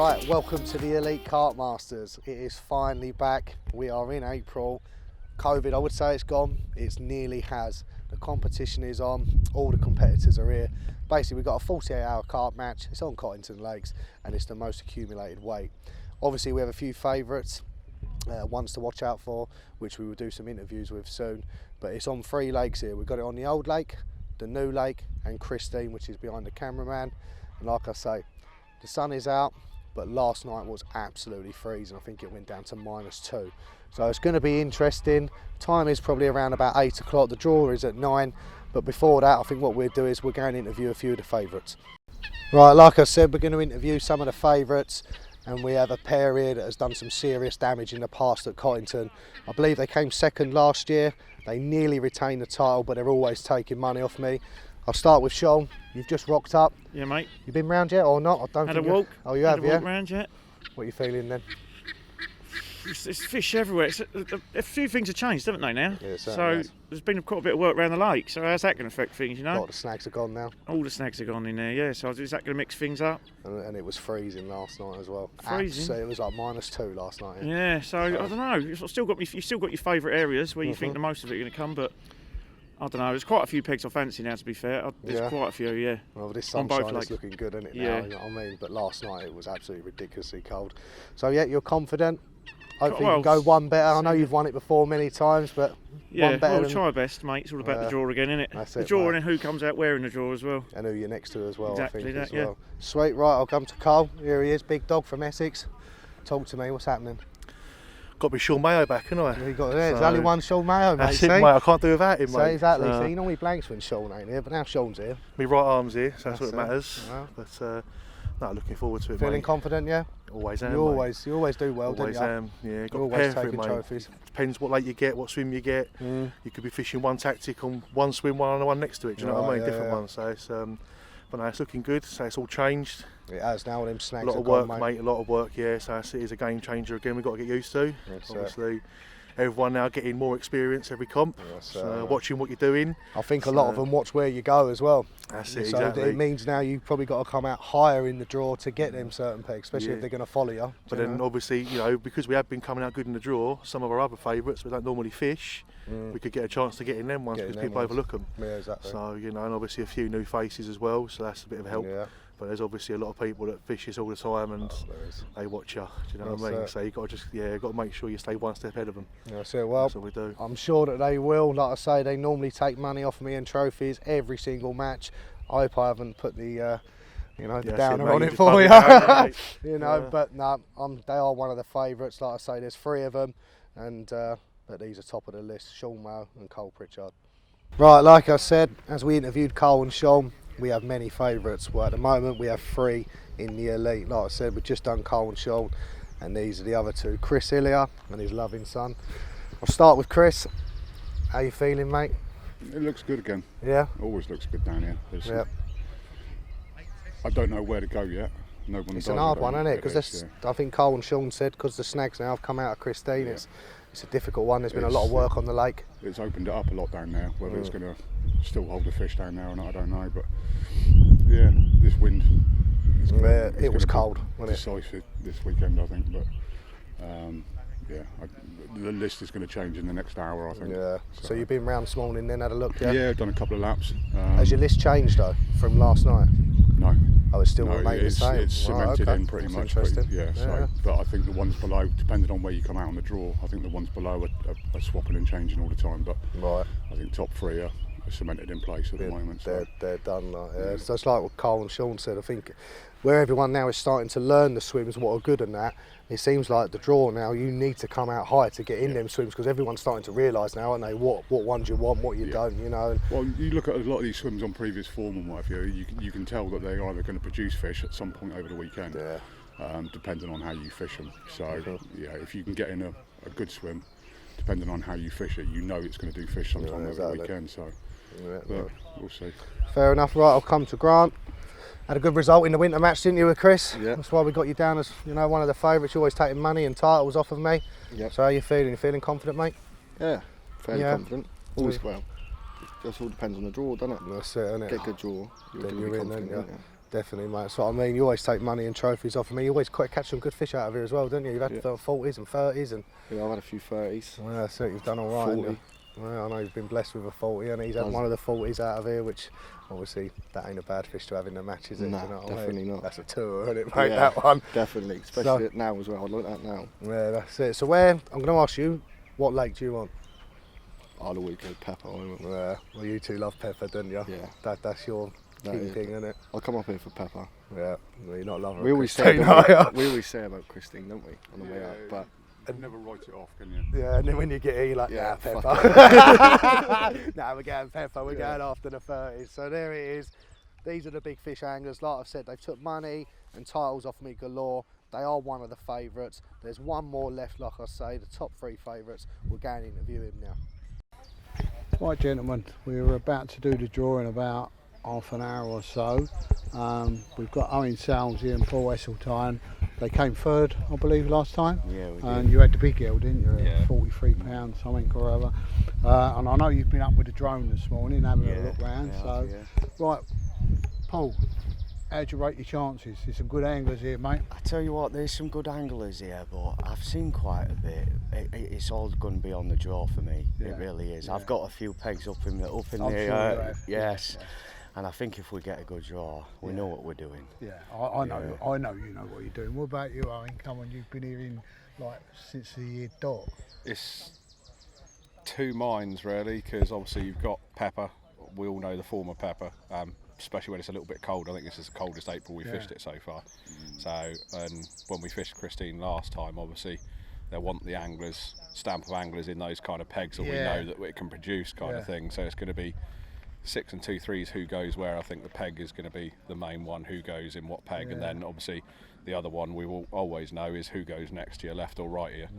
Right, welcome to the Elite Carp Masters. It is finally back. We are in April. COVID, I would say it's gone. It nearly has. The competition is on. All the competitors are here. Basically, we've got a 48-hour carp match. It's on Cottington Lakes, and it's the most accumulated weight. Obviously, we have a few favourites, ones to watch out for, which we will do some interviews with soon. But it's on 3 lakes here. We've got it on the old lake, the new lake, and Christine, which is behind the cameraman. And like I say, the sun is out. But last night was absolutely freezing. I think it went down to -2. So it's going to be interesting. Time is probably around about 8 o'clock. The draw is at 9. But before that, I think what we'll do is we're going to interview a few of the favourites. Right, like I said, we're going to interview some of the favourites. And we have a pair here that has done some serious damage in the past at Cottington. I believe they came second last year. They nearly retained the title, but they're always taking money off me. I'll start with Sean. You've just rocked up. Yeah, mate. You been round yet or not? I don't Had think a walk. Oh, you have, Had a yeah? walk round yet. What are you feeling then? It's fish everywhere. A few things have changed, haven't they, now? Yeah, so has. there's been quite a bit of work around the lake. So how's that going to affect things, you A know? lot of the snags are gone now. All the snags are gone in there, yeah. So is that going to mix things up? And it was freezing last night as well. Freezing? So it was like -2 last night. Yeah, so I don't know. You've still got your favourite areas where you think the most of it are going to come, but I don't know. There's quite a few pegs I fancy now, to be fair. There's quite a few, yeah. Well, this On both sunshine is lakes. looking good, isn't it, Yeah. now? You know what I mean? But last night it was absolutely ridiculously cold. So, yeah, you're confident. Hopefully you can go one better. I know you've won it before many times, but Yeah, one better we'll than... try our best, mate. It's all about the draw again, isn't it? That's The it, draw mate. and then who comes out wearing the draw as well. And who you're next to as well, Exactly I think, that, as yeah. well. Sweet, right, I'll come to Carl. Here he is, big dog from Essex. Talk to me, what's happening? Got me Sean Mayo back, haven't I? You got There's only one Sean Mayo, mate. That's it, mate. I can't do without him, So mate. exactly. So he normally blanks when Sean ain't here, but now Sean's here. My right arm's here, so that's what it. matters. Wow. But no, looking forward to it, Feeling mate. confident, yeah? Always am. You mate. always do well, Always don't you? am. Yeah, You're got to always prepare for it, taking mate. trophies. Depends what lake you get, what swim you get. You could be fishing one tactic on one swim, one on the one next to it. Do you know what I mean? Yeah, Different yeah. ones. So it's but no, it's looking good. So it's all changed. It has now, them A snags lot are of work, gone, mate. A lot of work. Yeah. So it is a game changer again. We've got to get used to. That's it. Obviously, everyone now getting more experience every comp. That's So watching what you're doing. I think a lot of them watch where you go as well. That's it. So Exactly. it means now you've probably got to come out higher in the draw to get them certain pegs, especially Yeah. if they're going to follow you. But do you then know? obviously, you know, because we have been coming out good in the draw, some of our other favourites we don't normally fish, we could get a chance to get in them ones Get in because them people ones. overlook them. Yeah, exactly. So, you know, and obviously a few new faces as well, so that's a bit of help. Yeah. But there's obviously a lot of people that fish this all the time and There is. they watch you, do you know what I That's mean? it. So you've got to just, got to make sure you stay one step ahead of them. That's it. Well, That's what we do. I'm sure that they will. Like I say, they normally take money off me and trophies every single match. I hope I haven't put the, the that's downer mate, on it just for bug you. it out, mate. You know, Yeah. but no, they are one of the favourites. Like I say, there's 3 of them, and but these are top of the list: Sean Mayo and Cole Pritchard. Right, like I said, as we interviewed Cole and Sean, we have many favourites. Well, at the moment, we have 3 in the elite. Like I said, we've just done Cole and Sean, and these are the other 2: Chris Illier and his loving son. I'll start with Chris. How you feeling, mate? It looks good again. Yeah. Always looks good down here. Yeah. I don't know where to go yet. No one It's does, an I hard don't one, know isn't it? what Because yeah. I think Cole and Sean said, because the snags now have come out of Christine, Yeah. it's a difficult one. There's been a lot of work on the lake. It's opened it up a lot down there. Whether it's going to still hold the fish down there or not, I don't know. But yeah, this wind. It was cold, wasn't it? Decisive this weekend, I think. But the list is going to change in the next hour, I think. Yeah. So you've been round this morning, then had a look, yeah? Yeah, I've done a couple of laps. Has your list changed though from last night? No. Oh, it's still No, remained the same. it's Right, cemented okay. in pretty That's much. interesting. Yeah, so, but I think the ones below, depending on where you come out on the draw, I think the ones below are swapping and changing all the time. But Right. I think top 3 are cemented in place at the moment. So. They're done. Like, yeah. So it's like what Cole and Sean said. I think where everyone now is starting to learn the swims, what are good and that, it seems like the draw now, you need to come out high to get in them swims, because everyone's starting to realise now, aren't they, what ones you want, what you don't, you know. Well, you look at a lot of these swims on previous form and what have you can tell that they're either going to produce fish at some point over the weekend, depending on how you fish them. So, if you can get in a good swim, depending on how you fish it, you know it's going to do fish sometime over the weekend. So, but we'll see. Fair enough. Right, I'll come to Grant. Had a good result in the winter match, didn't you, with Chris? Yeah. That's why we got you down as, one of the favourites. You're always taking money and titles off of me. Yeah. So how you feeling? You feeling confident, mate? Yeah, fairly Yeah. confident. Always well. Just all depends on the draw, doesn't it? That's it, isn't it? Get good draw, Then you'll you're be in, confident, don't you? Definitely, mate. That's what I mean. You always take money and trophies off of me. You always quite catch some good fish out of here as well, don't you? You've had 40s and 30s. And I've had a few 30s. Well, that's it. You've done all right. 40. Well, I know you've been blessed with a 40, and he's had one of the 40s out of here, which obviously that ain't a bad fish to have in the match, is it? No, you know definitely not. That's a tour, isn't it, mate, that one? Definitely, especially now as well. I like that now. Yeah, that's it. So I'm going to ask you, what lake do you want? I'll always go pepper. Well, you two love pepper, don't you? Yeah. That's your key thing, isn't it? I'll come up here for pepper. Yeah, well, you're not loving we always say about Christine, don't we, on the way up? But and never write it off, can you? Yeah, and then when you get here, you're like, nah, pepper. Nah, we're going pepper. We're going after the 30s. So there it is. These are the big fish anglers. Like I've said, they've took money and titles off me galore. They are one of the favourites. There's one more left, like I say, the top 3 favourites. We'll go and interview him now. Right, gentlemen, we're about to do the draw in about half an hour or so. We've got Owen Salms here and Paul Esseltine. They came third, I believe, last time. Yeah, we did. And you had the big hill, didn't you? Yeah. £43, something or other. And I know you've been up with the drone this morning, having a look round. Right, Paul, how'd you rate your chances? There's some good anglers here, mate. I tell you what, there's some good anglers here, but I've seen quite a bit. It's all going to be on the draw for me. Yeah. It really is. Yeah. I've got a few pegs up in the I'm sure you have. yes. Yeah. And I think if we get a good draw, we know what we're doing. Yeah, I know you know what you're doing. What about you, Owen? Come on, you've been here in since the year dot. It's two minds really, because obviously you've got pepper. We all know the form of pepper, especially when it's a little bit cold. I think this is the coldest April we fished it so far. So, and when we fished Christine last time, obviously they want the anglers, stamp of anglers in those kind of pegs that we know that it can produce kind of thing. So it's going to be 6 and 2 3s who goes where. I think the peg is going to be the main one, who goes in what peg, and then obviously the other one we will always know is who goes next to you, left or right here.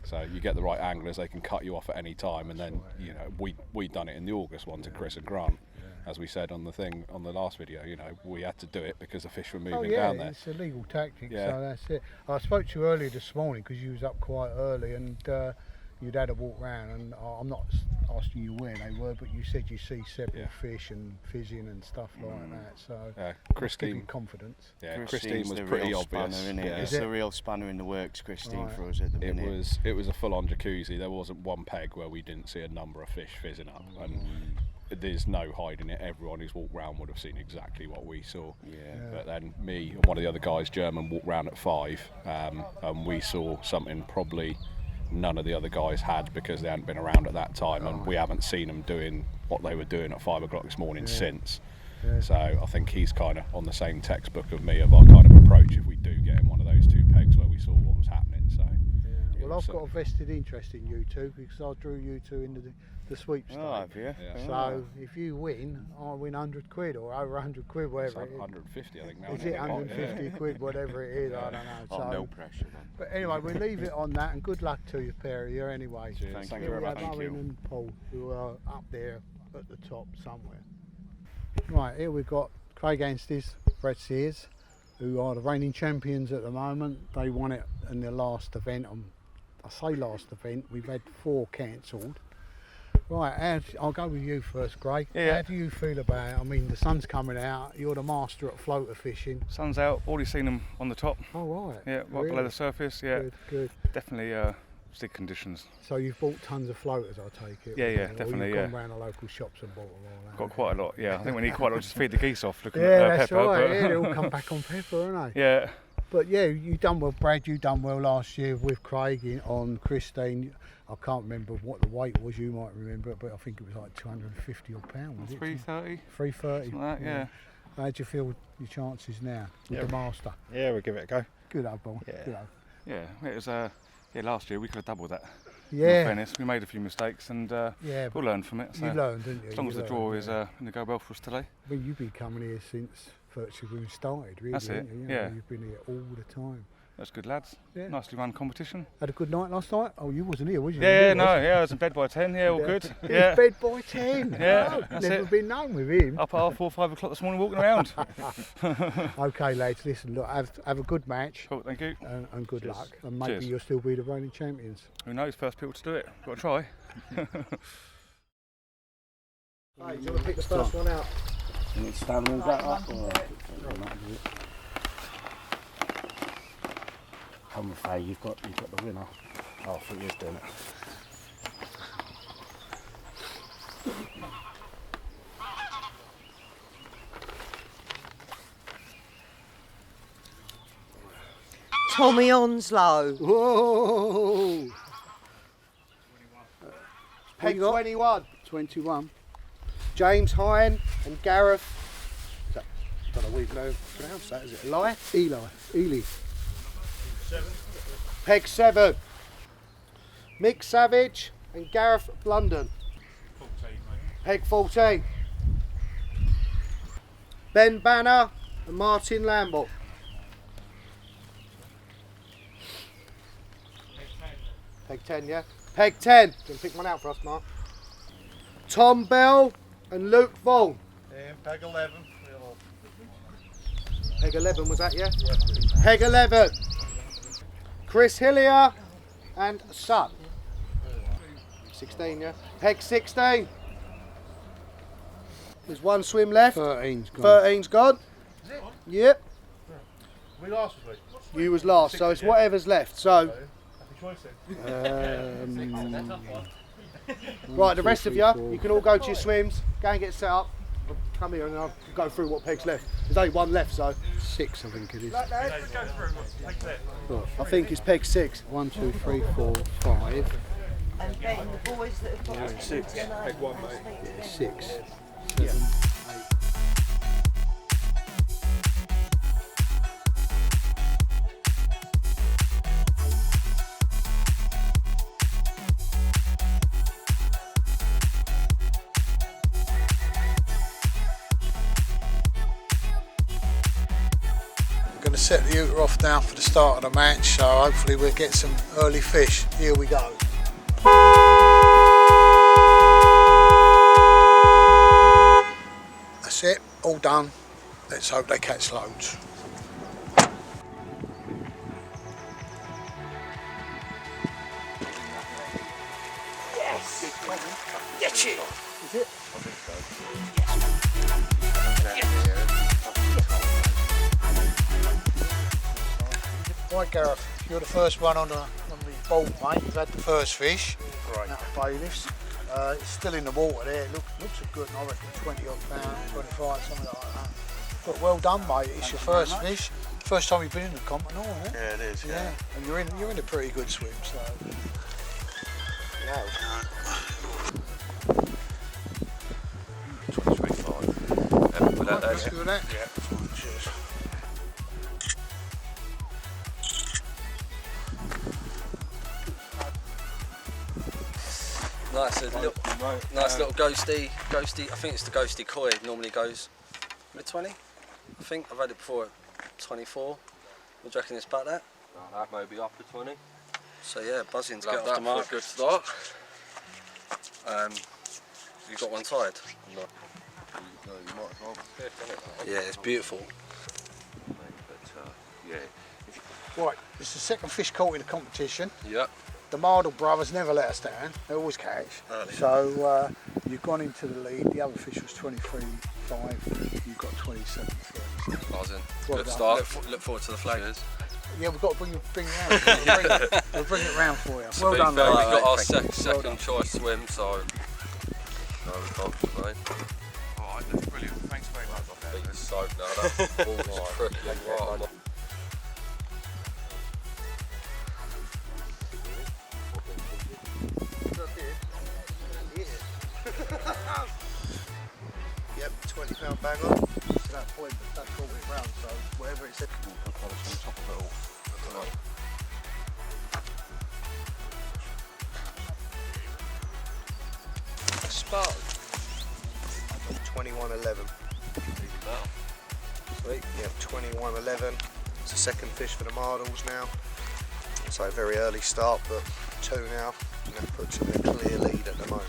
So you get the right anglers, they can cut you off at any time, and then you know we done it in the August one to Chris and Grant, as we said on the last video. You know, we had to do it because the fish were moving down there. It's a legal tactic, so that's it. I spoke to you earlier this morning because you was up quite early and you'd had a walk round, and I'm not asking you where they were, but you said you see several fish and fizzing and stuff like that. So Christine, confidence. Yeah, Christine was pretty obvious. It's the real spanner in the works, Christine, for us at the minute. It was a full-on jacuzzi. There wasn't one peg where we didn't see a number of fish fizzing up, and there's no hiding it. Everyone who's walked round would have seen exactly what we saw. But then me and one of the other guys, German, walked round at 5, and we saw something probably none of the other guys had, because they hadn't been around at that time, and we haven't seen them doing what they were doing at 5 o'clock this morning since. So I think he's kind of on the same textbook of me of our kind of approach if we do get in one of those 2 pegs where we saw what was happening. So well, I've got a vested interest in you two because I drew you two into the sweepstakes. So if you win, I win 100 quid or over 100 quid, whatever it is. 150, I think now. Is it 150 quid, whatever it is? I don't know. So, no pressure then. But anyway, we'll leave it on that, and good luck to you, pair of you anyway. Thank you very much. Owen and Paul, who are up there at the top somewhere. Right, here we've got Craig Anstey's, Brett Sears, who are the reigning champions at the moment. They won it in their last event. I say last event, we've had 4 cancelled. Right, I'll go with you first, Craig. How do you feel about it? I mean, the sun's coming out, you're the master at floater fishing. Sun's out, already seen them on the top. Oh, right. Yeah, right below the surface, Good. Definitely stick conditions. So you've bought tons of floaters, I take it? Yeah, definitely, Or you've gone round the local shops and bought them all that? Got quite a lot, I think we need quite a lot to feed the geese off, looking at that's pepper. Right, they all come back on pepper, aren't they? Yeah. But yeah, you done well, Brad. You done well last year with Craig on Christine. I can't remember what the weight was. You might remember it, but I think it was like 250 odd pounds. Was it? 330. 330. Something like that, yeah. How do you feel with your chances now with the master? Yeah, we'll give it a go. Good old boy. Yeah. Good old. Yeah, it was. Last year we could have doubled that. Yeah. In fairness, we made a few mistakes and we'll learn from it. So you learned, didn't you? As long as the draw is going to go well for us today. Well, you've been coming here since virtually when we started, really. That's it. Yeah. You've been here all the time. That's good, lads. Yeah. Nicely run competition. Had a good night last night? Oh, you wasn't here, was you? I was in bed by 10. Yeah, all good. Yeah. Bed by 10. Yeah, oh, never been known with him. Up at half 4, 5 o'clock this morning, walking around. Okay, lads. Listen, look, have a good match. Cool, thank you. And good luck. And maybe you'll still be the reigning champions. Who knows? First people to do it. Got to try. Hey, do you want to pick the first one out? And it's stand all that up, or come with Faye, you've got the winner. Oh, I thought you was doing it. Tommy Onslow. Whoa! Peg 21. 21. James Hine and Gareth. I don't know we've no pronounce that, is it? Eli? Ely. Peg 7. Mick Savage and Gareth Blunden. 14, mate. Peg 14. Ben Banner and Martin Lambert. Peg 10, yeah? Peg 10. Can you pick one out for us, Mark? Tom Bell and Luke Vaughan. Peg 11. Peg 11, was that, yeah? Peg 11. Chris Hillier and Son. 16, yeah? Peg 16. There's one swim left. 13's gone. 13's gone. Is it? Yep. We last was we? You was last, so it's whatever's left. So, Happy choice then. right, the rest of you can all go to your swims, go and get set up. Come here and I'll go through what peg's left. There's only one left, so. 6, I think it is. I think it's peg 6. 1, 2, 3, 4, 5. And Ben, the boys that have got Yeah, 6. Peg 1, mate. Yeah, 6, 7, 8. Going to set the Uter off now for the start of the match, so hopefully we'll get some early fish. Here we go. That's it, all done. Let's hope they catch loads. Yes! Get it! Is it? Right, Gareth, you're the first one on the boat, mate. You've had the first fish. Right. Out of bailiffs. It's still in the water there. Looks a good, I reckon 20 odd pounds, 25, something like that. But well done, mate. It's your first fish. First time you've been in the comp and all, isn't it? Yeah, it is. Yeah. And you're in a pretty good swim, so. Yeah. 2025. Without that, Let's do that. Yeah. Cheers. Nice little ghosty. I think it's the ghosty koi. Normally goes mid-20. I think I've had it before at 24. What do you reckon it's about that? That may be up to 20. So yeah, buzzing to Love get that off the mark. for a good start. You got one tied? No. No, you might as well. Yeah, it's beautiful. But, yeah. Right, it's the second fish caught in the competition. Yep. The Mardle brothers never let us down. They always catch. Early. So you've gone into the lead. The other fish was 23.5. You've got 27.3. Buzzing. Well Good done. start. Look forward to the flag. Cheers. Yeah, we've got to bring it round. We'll bring it round for you. So Well done, we've mate. got our Well second done. choice swim, so no, we can't complain. Alright, that's brilliant. Thanks very much. Being soaked now, that ball is trickling right on the Yep, £20 bag on. To that point, but that brought it round, so whatever it said. put polish on top of it all. Spark. 21.11. Sweet, yep, 21.11. It's the second fish for the Mardles now. So very early start, but 2 now. And that puts them in a clear lead at the moment.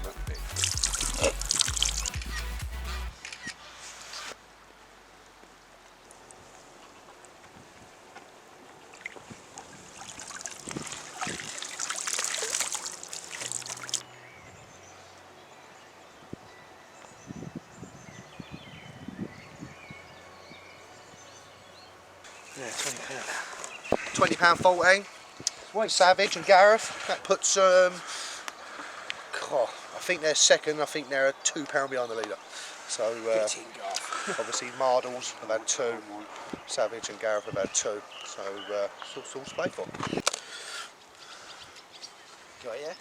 £20.14. Savage and Gareth. That puts I think they're second. I think they're £2 behind the leader. So obviously Mardles have had 2. Savage and Gareth have had 2. So it's all to play for. Got it, yeah?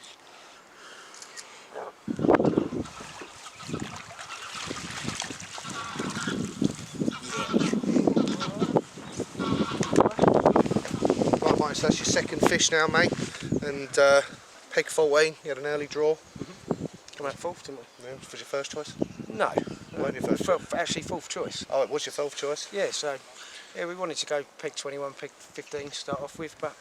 Right, Mike, so that's your second fish now, mate. And peg 14, you had an early draw. Come out fourth, didn't we? Yeah, was your first choice? No. Wasn't your first choice? Actually, fourth choice. Oh, it was your 12th choice? Yeah, so yeah, we wanted to go peg 21, peg 15 to start off with, but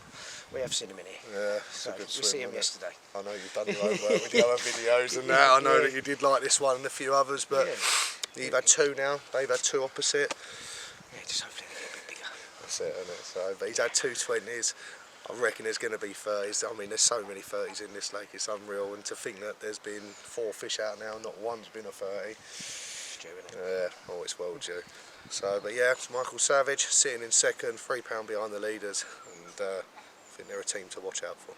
we have seen him in here. Yeah, it's so a good we swim, see him isn't it? yesterday. I know you've done your own work with your other videos and that. I know that you did like this one and a few others, but you've had 2 now. They've had 2 opposite. Yeah, just hopefully they get a bit bigger. That's it, isn't it? So, but he's had 2 20s. I reckon there's going to be 30s. I mean, there's so many 30s in this lake, it's unreal. And to think that there's been 4 fish out now, not one's been a 30. It's due, isn't it? Yeah, oh, it's well due. So, but yeah, it's Michael Savage sitting in second, £3 behind the leaders, and I think they're a team to watch out for.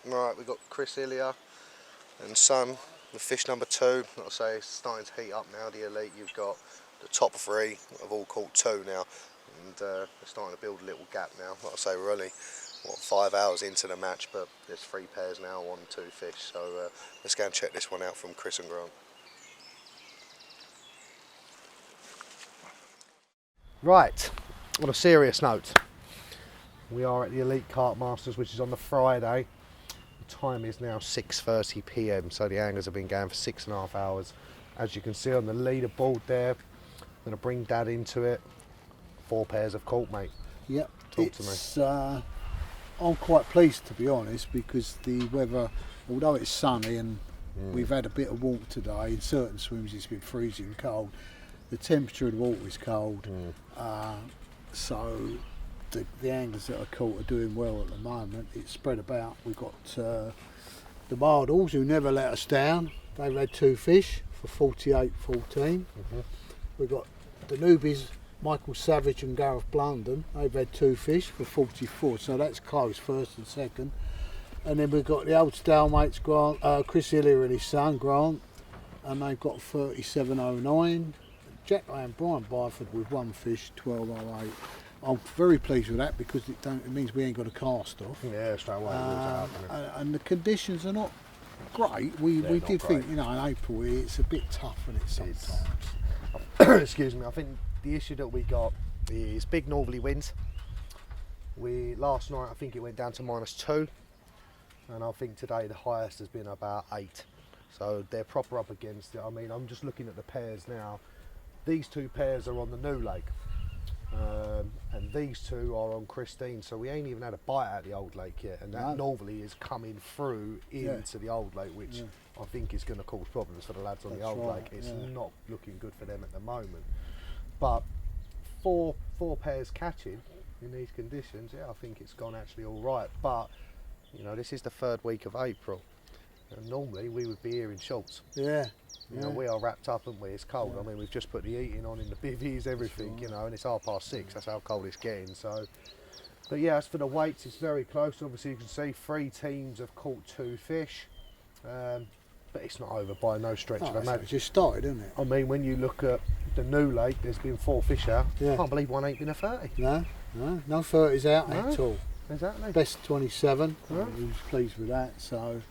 Right, we've got Chris Ilya and Son, the fish number 2. Like I say, it's starting to heat up now. The elite, you've got the top 3 have all caught 2 now, and they're starting to build a little gap now. Like I say, we're only 5 hours into the match, but there's 3 pairs now on 2 fish. So let's go and check this one out from Chris and Grant. Right, on a serious note, we are at the Elite Carp Masters, which is on the Friday. The time is now 6:30 PM, so the anglers have been going for 6.5 hours. As you can see on the leaderboard there, I'm going to bring Dad into it. 4 pairs of caught, mate. Yep. Talk to me. I'm quite pleased, to be honest, because the weather, although it's sunny and we've had a bit of warmth today, in certain swims it's been freezing cold. The temperature of the water is cold, so the anglers that are caught are doing well at the moment. It's spread about. We've got the Mardles, who never let us down. They've had 2 fish for 48.14. We've got the newbies, Michael Savage and Gareth Blunden. They've had 2 fish for 44, so that's close, first and second. And then we've got the old stalemates, Grant, Chris Ilya and his son Grant, and they've got 37.09. Jack and Brian Byford with 1 fish, 12.08. I'm very pleased with that because it means we ain't got a cast off. Yeah, straight away. And the conditions are not great. We did think, in April it's a bit tough, and it's sometimes. Excuse me. I think the issue that we got is big northerly winds. Last night I think it went down to -2, and I think today the highest has been about 8. So they're proper up against it. I mean, I'm just looking at the pairs now. These 2 pairs are on the new lake, and these 2 are on Christine. So we ain't even had a bite out of the old lake yet, and that northerly is coming through into the old lake, which I think is going to cause problems for the lads on the old lake. It's not looking good for them at the moment. But four pairs catching in these conditions, I think it's gone actually all right. But you know, this is the 3rd week of April, and normally we would be here in shorts. You know, we are wrapped up, aren't we? It's cold. I mean, we've just put the heating on in the bivvies, everything, you know, and it's 6:30. That's how cold it's getting. So, but yeah, as for the weights, it's very close. Obviously, you can see 3 teams have caught 2 fish, but it's not over by no stretch of the imagination. It's just started, isn't it? I mean, when you look at the new lake, there's been 4 fish out. I can't believe one ain't been a 30. No 30s out at all. Exactly. Best 27. I was pleased with that. So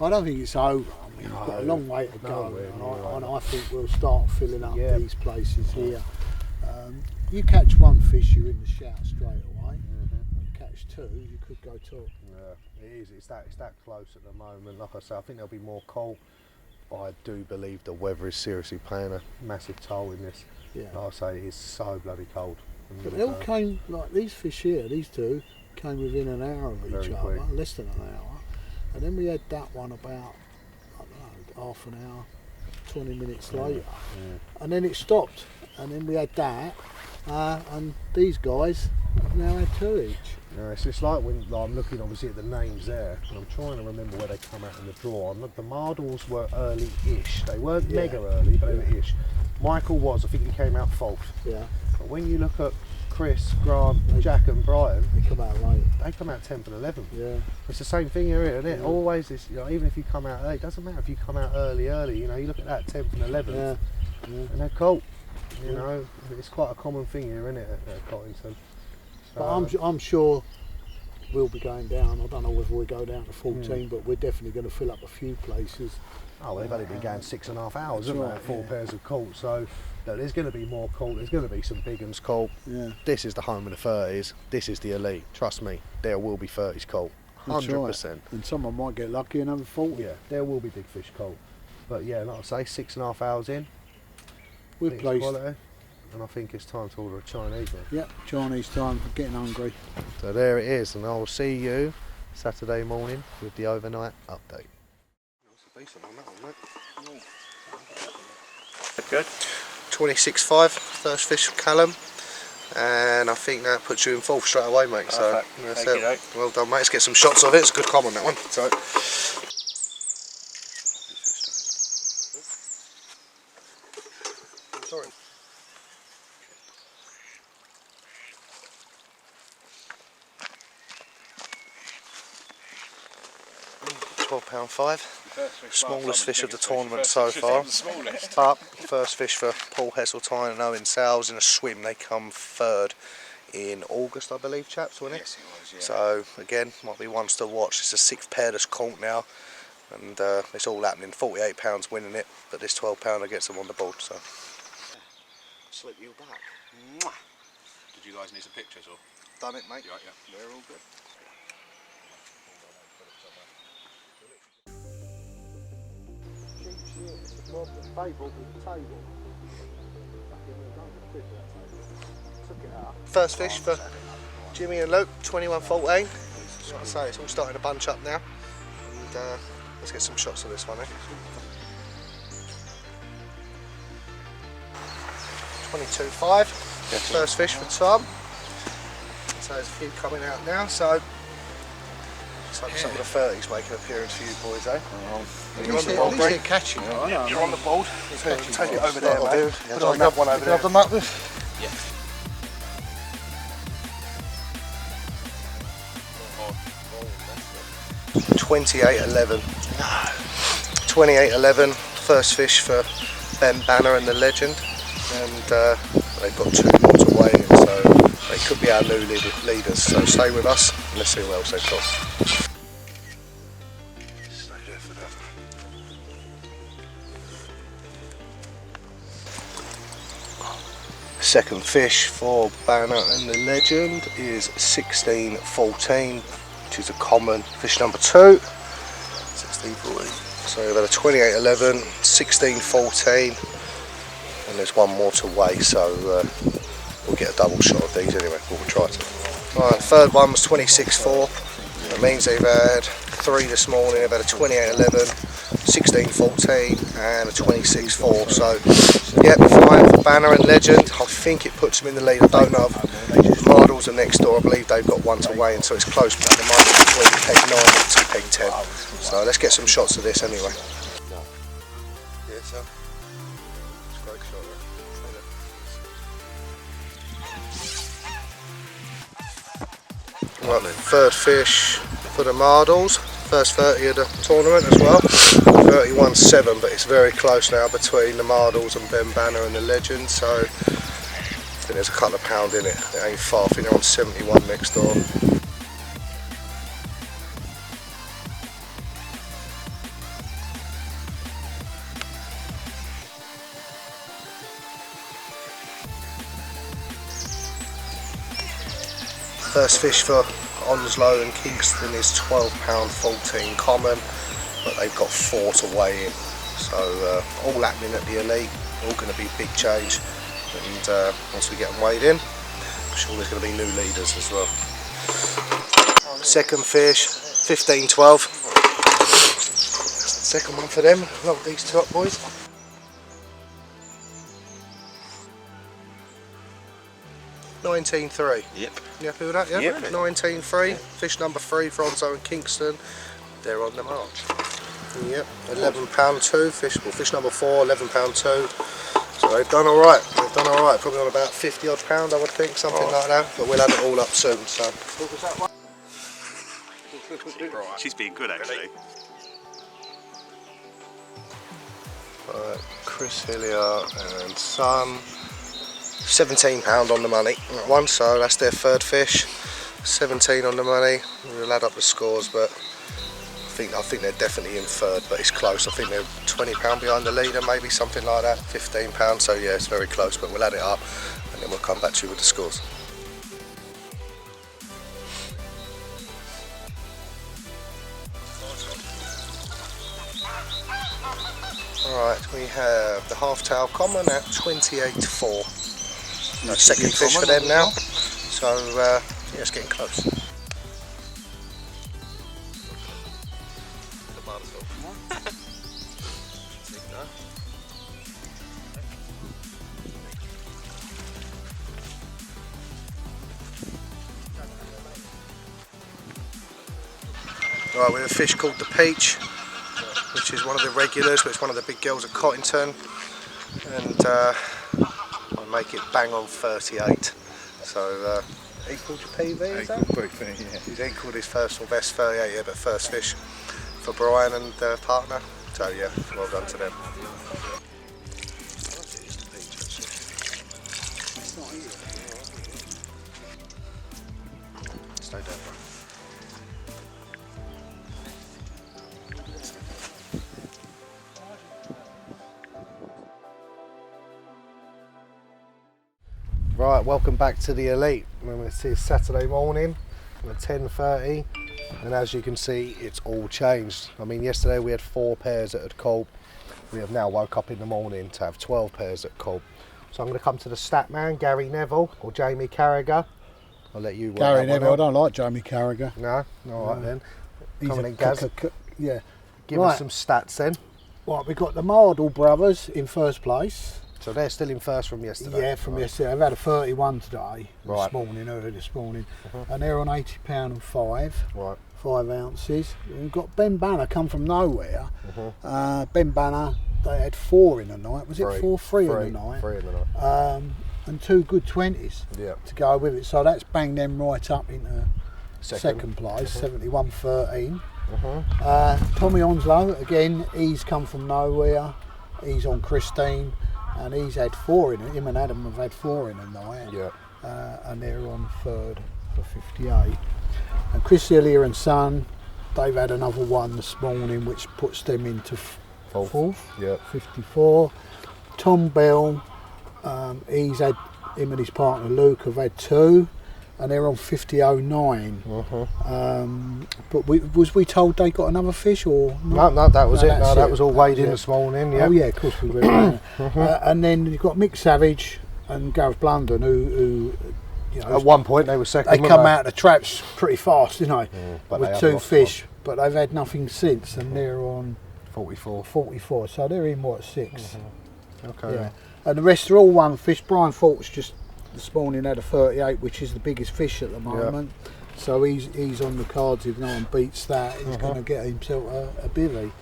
I don't think it's over. I mean, we've got a long way to go, and I think we'll start filling up these places here. You catch 1 fish, you're in the shout straight away. Catch 2, you could go top. Yeah, it is. It's that close at the moment. Like I say, I think there'll be more cold. I do believe the weather is seriously playing a massive toll in this. Like I say, it's so bloody cold. But they all came, like these fish here, these 2 came within an hour of each other, less than an hour. And then we had that one about, I don't know, half an hour, 20 minutes later. And then it stopped. And then we had that, and these guys now had 2 each. No, it's just like when I'm looking obviously at the names there, and I'm trying to remember where they come out in the draw. And the Mardles were early-ish. They weren't mega early, but they were ish. Michael was, I think he came out 4th. Yeah. But when you look at Chris, Grant, Jack and Brian, they come out late. They come out 10th and 11th. Yeah. It's the same thing here, isn't it? Yeah. Always this, even if you come out early, it doesn't matter if you come out early, you know, you look at that 10th and 11th, and they're colt. You know, it's quite a common thing here, isn't it, at Cottington? But I'm sure we'll be going down. I don't know whether we go down to 14, but we're definitely going to fill up a few places. Oh, they've only been going 6.5 hours, haven't right, they? 4 pairs of colt. So there's going to be more colt. There's going to be some big uns colt. Yeah. This is the home of the 30s. This is the elite. Trust me, there will be 30s colt. 100%. Right. And someone might get lucky and have a 40. Yeah, there will be big fish colt. But yeah, like I say, 6.5 hours in. We've placed. Quality, and I think it's time to order a Chinese one. Yep, Chinese time for getting hungry. So there it is, and I will see you Saturday morning with the overnight update. Decent on that one, mate. Good. 26.5, first fish from Callum, and I think that puts you in 4th straight away, mate. Perfect. So that's Thank it. you, Well done, mate. Let's get some shots of it. It's a good com on that one. So. Sorry. £12.5. Smallest fish of the tournament so far. But first fish for Paul Heseltine and Owen Sales in a swim. They come 3rd in August, I believe, chaps, wasn't it? Yes, it was, yeah. So again, might be ones to watch. It's the 6th pair that's caught now, and it's all happening. £48 winning it, but this £12 gets them on the board. So. Slip you back. Mwah. Did you guys need some pictures or? Done it, mate. Right, yeah. They're all good. First fish for Jimmy and Luke, 21.14. Like I say, it's all starting to bunch up now. And let's get some shots of this one, eh? 22.5. First fish for Tom. So there's a few coming out now, so looks like some of the 30s making an appearance for you boys, eh? You're on the board, mate. Catching, You're on the board. Take it over there, That'll mate. do. Put it on that one over there. Have them up with? Yeah. $28.11. 28.11. First fish for Ben Banner and the Legend, and they've got 2 more to weigh in, so they could be our new leaders. So stay with us and let's see what else they've got. Stay there for that. Second fish for Banner and the Legend is 16.14, which is a common. Fish number 2, 16.14. So we've had a 28.11, 16.14, and there's 1 more to weigh. So we'll get a double shot of these anyway. We'll try to. Right, the third one was 26.4. That means they've had 3 this morning. They've had a 28.11, 16.14, and a 26.4. So, yeah, 5 for Banner and Legend. I think it puts them in the lead. I don't know. Mardles are next door. I believe they've got 1 to weigh in, so it's close at the moment between peg 9 and peg 10. So let's get some shots of this anyway. Yeah, so it's a great shot. Right, third fish for the Mardles, first 30 of the tournament as well, 31.7, but it's very close now between the Mardles and Ben Banner and the Legend, so I think there's a couple of pound in it. It ain't far. I think they're on 71 next door. First fish for Onslow and Kingston is £12.14 common, but they've got 4 to weigh in. So all happening at the elite, all going to be big change. And once we get them weighed in, I'm sure there's going to be new leaders as well. Second fish, 15.12. That's the second one for them. Lock these 2 up, boys. 19.3. Yep. You happy with that? Yeah. Yep. 19.3. Fish number 3, Fronzo and Kingston. They're on the march. Yep. £11.2. Fish number 4, £11.2. So they've done all right. Probably on about 50 odd pound, I would think, something like that. But we'll have it all up soon. So. What was that one? She's been good actually. Right, Chris Hillier and Son. £17 on the money. That one, so that's their third fish. 17 on the money. We'll add up the scores, but I think they're definitely in third, but it's close. I think they're £20 behind the leader, maybe something like that. £15. So yeah, it's very close, but we'll add it up and then we'll come back to you with the scores. Alright, we have the half-tail common at 28.4. Second fish for them now. So yeah, it's getting close. Right, we have a fish called the Peach, which is one of the regulars, but it's one of the big girls at Cottington, and I make it bang on 38. So equal to PV, is that? PV, yeah. He's equalled his first or best 38, yeah, but first fish for Brian and partner. So yeah, well done to them. Stay down, bro. Right, welcome back to the Elite. Remember, this is Saturday morning at 10:30, and as you can see, it's all changed. I mean, yesterday we had 4 pairs that had caught. We have now woke up in the morning to have 12 pairs that caught. So I'm going to come to the stat man, Gary Neville or Jamie Carragher. I'll let you work Gary that Neville, one I don't like Jamie Carragher. No? Alright then. He's Come on a in, Gaz. yeah. Give us some stats then. Right, we've got the Mardle brothers in first place. So they're still in first from yesterday? Yeah, from yesterday. I've had a 31 today, Right. early this morning. And they're on £80 and 5. Right. 5 ounces. We've got Ben Banner come from nowhere. Ben Banner, they had 4 in the night. Was it 4? 3 in the night. 3 in the night. And 2 good 20s to go with it. So that's banged them right up into second place, 71.13. Tommy Onslow, again, he's come from nowhere. He's on Christine, and he's had 4 in it. Him and Adam have had 4 in the night. And they're on third for 58. And Chris Hillier and Son, they've had another one this morning, which puts them into fourth. 54. Tom Bell, he's had, him and his partner Luke have had 2, and they're on 50.09. But was we told they got another fish or not? No, that was it. No, that was all weighed in this morning. Yeah. Oh yeah, of course we were. And then you've got Mick Savage and Gareth Blunden, who you know, at one point they were second. They come out of the traps pretty fast, didn't they? But with they 2 fish, but they've had nothing since, and they're on 44. 44. So they're in what, 6? Okay. Yeah. And the rest are all one fish. Brian Faulk's just this morning had a 38, which is the biggest fish at the moment. So he's on the cards. If no one beats that, he's going to get himself a bivvy.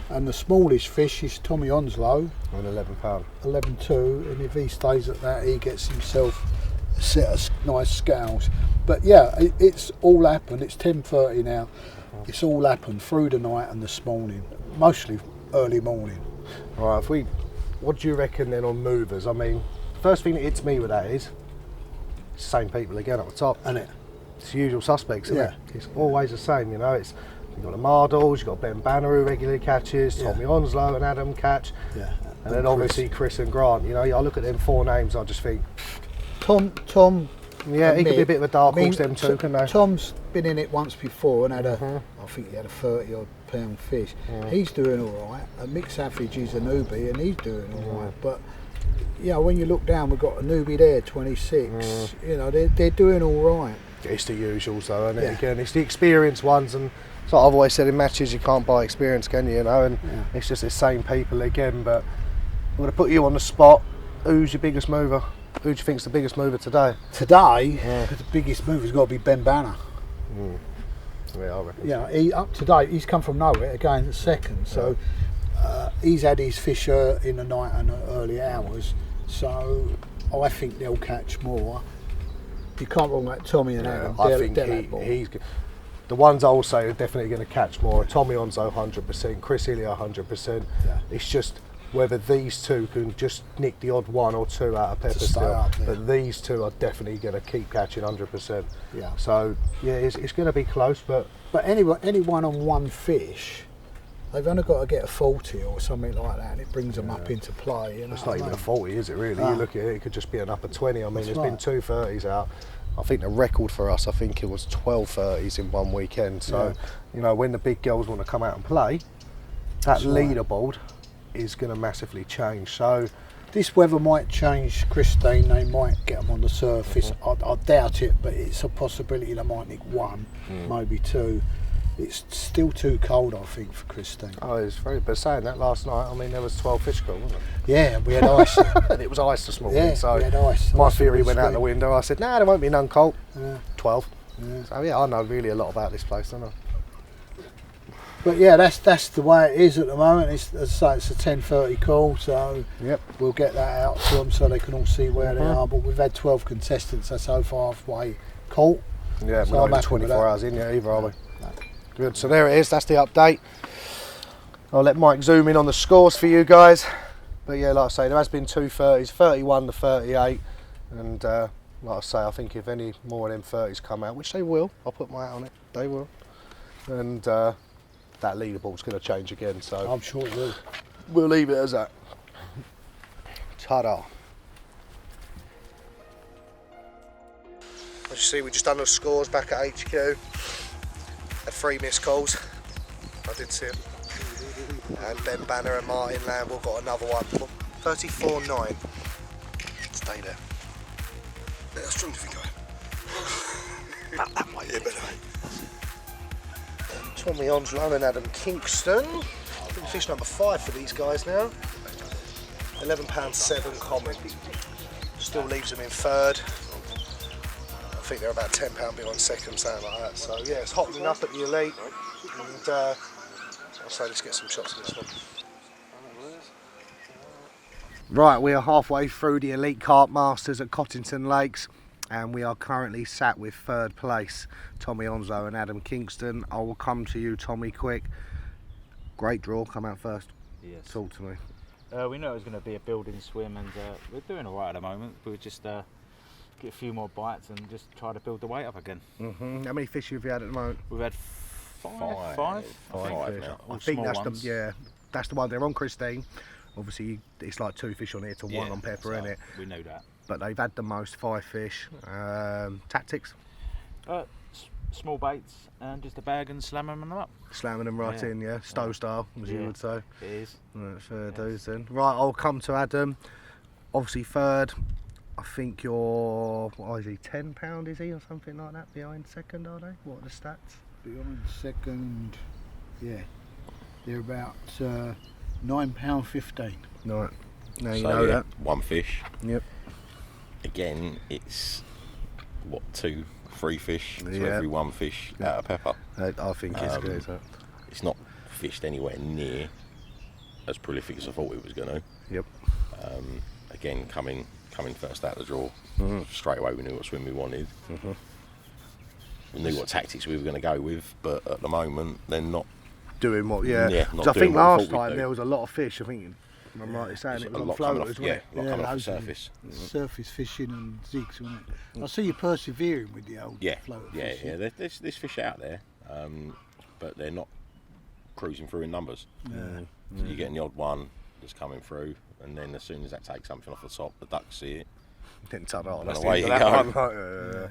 And the smallest fish is Tommy Onslow. On £11. 11.2, and if he stays at that, he gets himself a set of nice scales. But yeah, it's all happened. It's 10:30 now. It's all happened through the night and this morning, mostly early morning. Right, what do you reckon then on movers? I mean, first thing that hits me with that is it's the same people again at the top, isn't it? It's the usual suspects, isn't it? It's always the same, you know. You've got the Mardles, you've got Ben Banner who regularly catches, Tommy Onslow and Adam catch, and then obviously Chris and Grant. You know, I look at them 4 names, I just think Tom. Yeah, he could be a bit of a dark horse, them two, couldn't they? Tom's been in it once before and had I think he had a 30 odd pound fish. He's doing all right. And Mick Savage is a newbie and he's doing all right. But yeah, when you look down, we've got a newbie there, 26. You know, they're doing all right. It's the usuals though, isn't it? Again, it's the experienced ones, and it's like I've always said in matches, you can't buy experience, can you? You know, and it's just the same people again. But I'm going to put you on the spot. Who's your biggest mover? Who do you think's the biggest mover today? Today, the biggest mover's got to be Ben Banner. Yeah, I reckon. Yeah, up to date, he's come from nowhere, going to second, so he's had his fish in the night and early hours, so I think they'll catch more. You can't rule out Tommy and Adam. I think he's good. The ones I will say are definitely going to catch more. Tommy Onzo 100%, Chris Ilya 100%. Yeah. It's just whether these two can just nick the odd one or two out of Pepper still. But these two are definitely going to keep catching 100%. Yeah. So yeah, it's going to be close, but anyone on one fish, they've only got to get a 40 or something like that, and it brings them up into play. You know it's not even a 40, is it really? You look at it, it could just be an upper 20. I mean, there's been 2 30s out. I think the record for us, I think it was 12 30s in one weekend. So, you know, when the big girls want to come out and play, that leaderboard is going to massively change. So, this weather might change Christine. They might get them on the surface. I doubt it, but it's a possibility they might nick 1, maybe 2. It's still too cold, I think, for Christine. Oh, it's very. But saying that, last night, I mean, there was 12 fish caught, wasn't it? Yeah, we had ice. And it was ice this morning. Yeah, so we had ice. my theory went out the window. I said, nah, there won't be none caught. 12. Yeah. So yeah, I know really a lot about this place, don't I? But yeah, that's the way it is at the moment. It's, as I say, it's a 10:30 call, so we'll get that out to them so they can all see where they are. But we've had 12 contestants, that's over halfway caught. Yeah, so we're not even 24 hours in yet either, are we? No. Good, so there it is, that's the update. I'll let Mike zoom in on the scores for you guys. But yeah, like I say, there has been 2 30s, 31 to 38. And like I say, I think if any more of them 30s come out, which they will, I'll put my hat on it, they will. And that leaderboard's going to change again, so I'm sure it will. We'll leave it as that. Ta-da. As you see, we just done the scores back at HQ. Had 3 missed calls. I did see them. And Ben Banner and Martin Lamble got another one. 34.9. Stay there. Yeah, how strong do you think I am? About that way. Yeah, better. Tommy Onslow and Adam Kingston. I think fish number 5 for these guys now. £11.7 common. Still leaves them in third. I think they're about £10 behind second, something like that. So yeah, it's hotting up at the elite. And I'll say let's get some shots of this one. Right, we are halfway through the Elite Carp Masters at Cottington Lakes, and we are currently sat with 3rd place, Tommy Onzo and Adam Kingston. I will come to you, Tommy, quick. Great draw, come out first. Yes. Talk to me. We knew it was going to be a building swim, and we're doing all right at the moment. We'll just get a few more bites and just try to build the weight up again. How many fish have you had at the moment? We've had five now. I think that's that's the one. They're on Christine. Obviously, it's like 2 fish on here to 1 on Pepper, so innit? We know that. But they've had the most, 5 fish. Tactics? Small baits and just a bag and slamming them up. Slamming them right in, yeah. Stow style, as you would say. It is. That's fair dues then. Right, I'll come to Adam. Obviously 3rd. I think you're, what is he, £10 is he or something like that behind 2nd, are they? What are the stats? Behind 2nd, yeah. They're about £9.15. Right. Now you so, know that. 1 fish. Yep. Again, it's what, 2, 3 fish for every 1 fish out of Pepper. I think it's good. It's not fished anywhere near as prolific as I thought it was going to. Yep. Again, coming first out of the draw, straight away we knew what swim we wanted. We knew what tactics we were going to go with, but at the moment they're not doing what. Not I think what I last thought time there was a lot of fish. I think I'm right in saying it was on floaters, wasn't it? Yeah, coming off the surface. Surface fishing and zigs, wasn't it? I see you persevering with the old floater fishing. Yeah. There's fish out there, but they're not cruising through in numbers. So you're getting the odd one that's coming through, and then as soon as that takes something off the top, the ducks see it. Didn't tell that. That's away you go.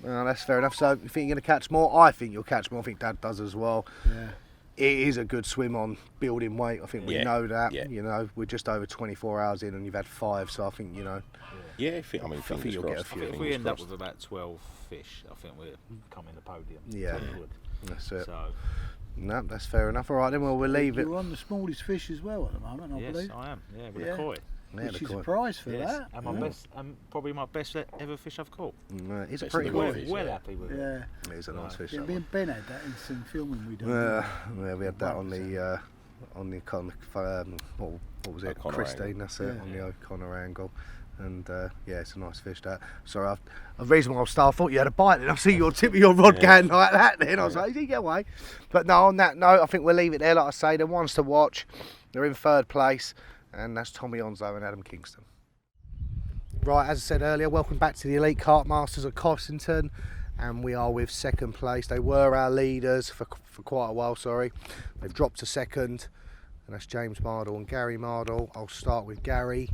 Well, that's fair enough. So you think you're going to catch more? I think you'll catch more. I think Dad does as well. Yeah. It is a good swim on building weight. I think we know that. Yeah. You know, we're just over 24 hours in, and you've had 5. So I think I think you'll get a few. If we end up with about 12 fish, I think we're coming the podium. Yeah, that's it. So. No, that's fair enough. All right, then we'll leave it. You're on the smallest fish as well at the moment, I believe. Yes, I am. Yeah, with a koi. which is a prize for that. And my best, probably my best ever fish I've caught. It's a Best pretty in the good world. fish. Well happy with it. Yeah. It is a nice fish. Yeah, that me one. and Ben had that in some filming we done. Yeah, we had that on the what was it? Oconnor Christine. angle. That's it, Yeah. on the Oconnor angle. And yeah, it's a nice fish. That. Sorry, the reason why I started, I thought you had a bite, and I see your tip of your rod going like that. Then I was like, "Did you get away?" But no, on that note, I think we'll leave it there. Like I say, the ones to watch, they're in third place, and that's Tommy Onslow and Adam Kingston. Right, as I said earlier, welcome back to the Elite Carp Masters at Cossington, and we are with second place. They were our leaders for quite a while. Sorry, they've dropped to second, and that's James Mardle and Gary Mardle. I'll start with Gary.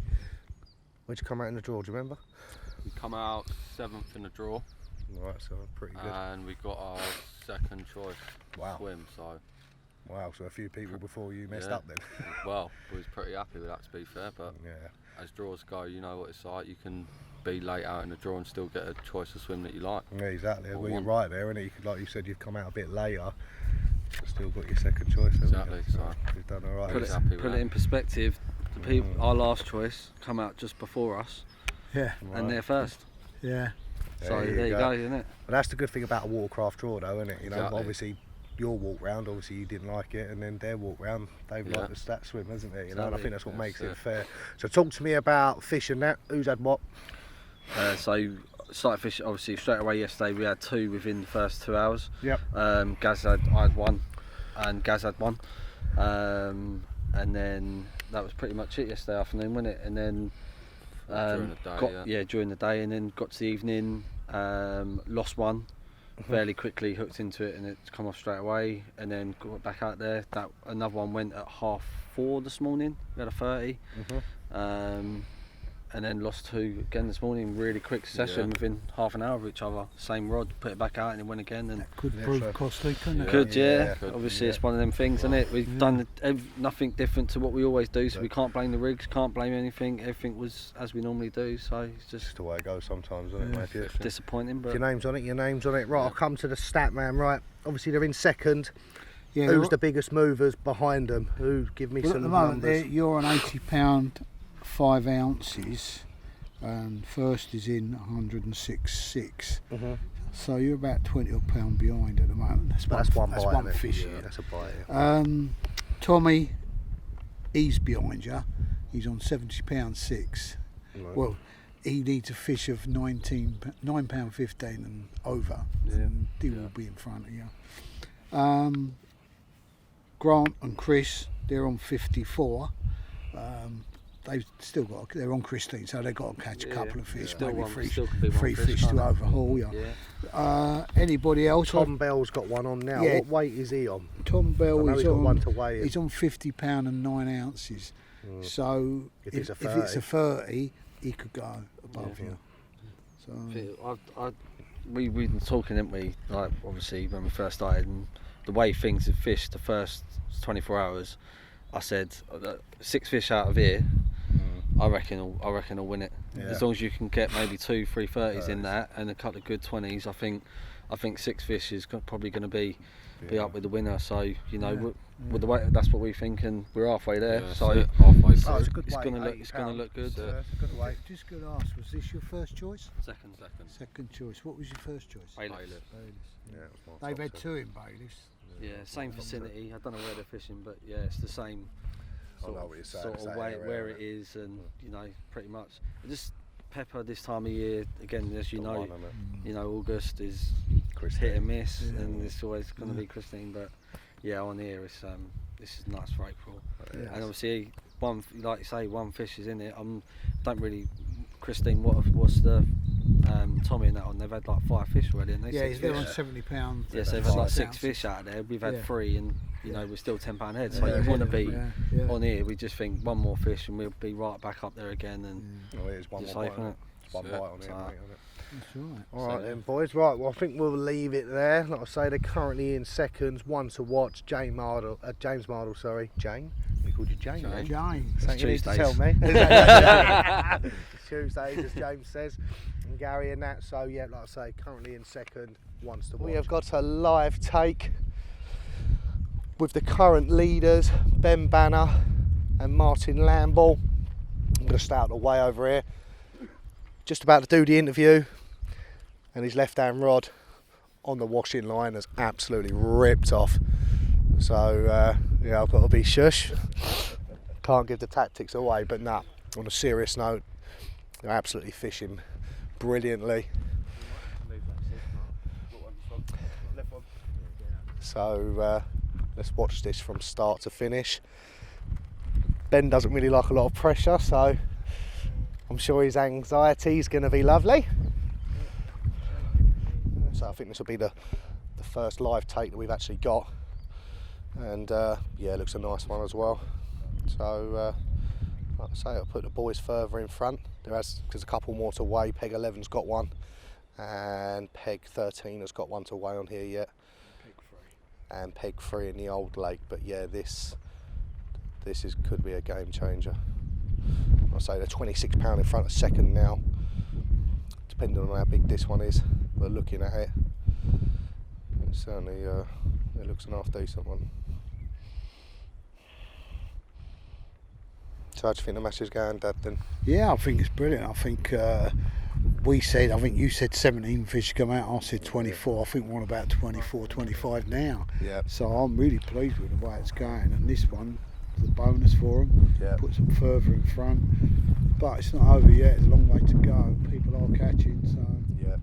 Where'd you come out in the draw, do you remember? We come out 7th in the draw. Right, so pretty good. And we got our second choice swim, so... Wow, so a few people before you messed Yeah. up then. Well, we was pretty happy with that, to be fair, but as draws go, you know what it's like. You can be late out in the draw and still get a choice of swim that you like. Yeah, exactly. Or Well, you're one. right there, isn't it? You could, like you said, you've come out a bit later, but still got your second choice, haven't Exactly, you? so you've done all right. Put it in perspective, the people, our last choice come out just before us. Yeah. And they're first. Yeah. So there you go, isn't it? But that's the good thing about a watercraft draw, though, isn't it? You know, Exactly. obviously your walk round, obviously you didn't like it, and then their walk round, they've liked the stat swim, hasn't it? You know, and I think that's what makes it fair. So talk to me about fish and that. Who's had what? So started fishing obviously straight away yesterday. We had 2 within the first 2 hours. Yep. I had 1, and Gaz had 1, and then that was pretty much it yesterday afternoon, wasn't it? And then During the day, during the day, and then got to the evening, lost 1 fairly quickly, hooked into it, and it's come off straight away. And then got back out there. That another one went at 4:30 this morning. We had a 30. And then lost 2 again this morning, really quick succession within half an hour of each other. Same rod, put it back out and it went again. And could prove costly, couldn't it? Could, yeah. Obviously, it's one of them things, isn't it? We've done nothing different to what we always do, so we can't blame the rigs, can't blame anything. Everything was as we normally do, so it's just the way it goes sometimes, isn't it, mate? Disappointing, but Your name's on it. Right, I'll come to the stat man. Right, obviously they're in second. Yeah, Who's the biggest movers behind them? Who give me Well, some at the moment, numbers? you're on 80 pound 5 ounces, and first is in 106.6. So you're about 20 odd pound behind at the moment. That's one bite, isn't it? fish. Yeah, that's a bite. Tommy, he's behind you. He's on 70 pound 6. Right. Well, he needs a fish of £9.15 and over, and he will be in front of you. Grant and Chris, they're on 54. They've still got. They're on Christine, so they've got to catch a couple of fish, Still maybe one- three still could be one fish fish, to can't it? overhaul you. Anybody else? Tom Bell's got one on now. Yeah. What weight is he on? Tom Bell I know is he's got on. one to weigh in. He's on 50 pound and 9 ounces. So If if it's it's a a 30, he could go above you. So we've been talking, haven't we? Like obviously when we first started, and the way things have fished the first 24 hours, I said 6 fish out of here. I reckon I'll win it. Yeah. As long as you can get maybe 2, 3 30s in that and a couple of good 20s, I think 6 fish is probably going to be up with the winner. So you know, with the way that's what we think, and we're halfway there. Yeah, so halfway Oh, it's a good weight, it's going to look good. It's a good weight. just going to ask, was this your first choice? Second. Second choice. What was your first choice? Bailiffs. Yeah, it was my They've had top 2 in Bailiffs. Yeah, same vicinity. I don't know where they're fishing, but yeah, it's the same I know what you're saying, sort it's of that way area, where isn't it is, and you know, pretty much. Just pepper this time of year again, as you know. You know, August is hit and miss, and it's always going to be Christine. But yeah, on here it's this is nice for April, and obviously one, like you say, 1 fish is in it. Don't really. Christine, what's the Tommy and that on? They've had like 5 fish already, and they're on 70 pound. Yes, they've had like 6 fish out of there. We've had 3, and you know we're still £10 ahead. So you want to be on here. We just think 1 more fish, and we'll be right back up there again. And it's one just more safe, bite, isn't it? It's one bite on here, mate, on it. That's right. All right then, boys. Right, well, I think we'll leave it there. Like I say, they're currently in seconds. 1 to watch. James Mardle, sorry. Jane? We called you Jane. Jane. Something you need to Tuesdays. tell me. It's Tuesdays, as James says. And Gary and that. So, yeah, like I say, currently in second. 1 to watch. We have got a live take with the current leaders, Ben Banner and Martin Lamble. going to stay out of the way over here. Just about to do the interview, and his left-hand rod on the washing line has absolutely ripped off. So yeah, I've got to be shush. Can't give the tactics away, but nah, on a serious note, they're absolutely fishing brilliantly. So let's watch this from start to finish. Ben doesn't really like a lot of pressure, so I'm sure his anxiety is going to be lovely. So I think this will be the first live take that we've actually got, and yeah, it looks a nice one as well. So like I say, I'll put the boys further in front. There's a couple more to weigh. Peg 11's got one, and Peg 13 has got one to weigh on here yet. And Peg 3 in the old lake. But yeah, this could be a game changer. I'll say they're 26 pound in front of second now, depending on how big this one is. But looking at it, certainly it looks an half decent one. So how do you think the match is going, Dad, then? Yeah, I think it's brilliant. I think I think you said 17 fish come out, I said 24. I think we're on about 24, 25 now. Yeah. So I'm really pleased with the way it's going, and this one is a bonus for them. Yeah. Puts them further in front. But it's not over yet, there's a long way to go. People are catching, so... Yeah.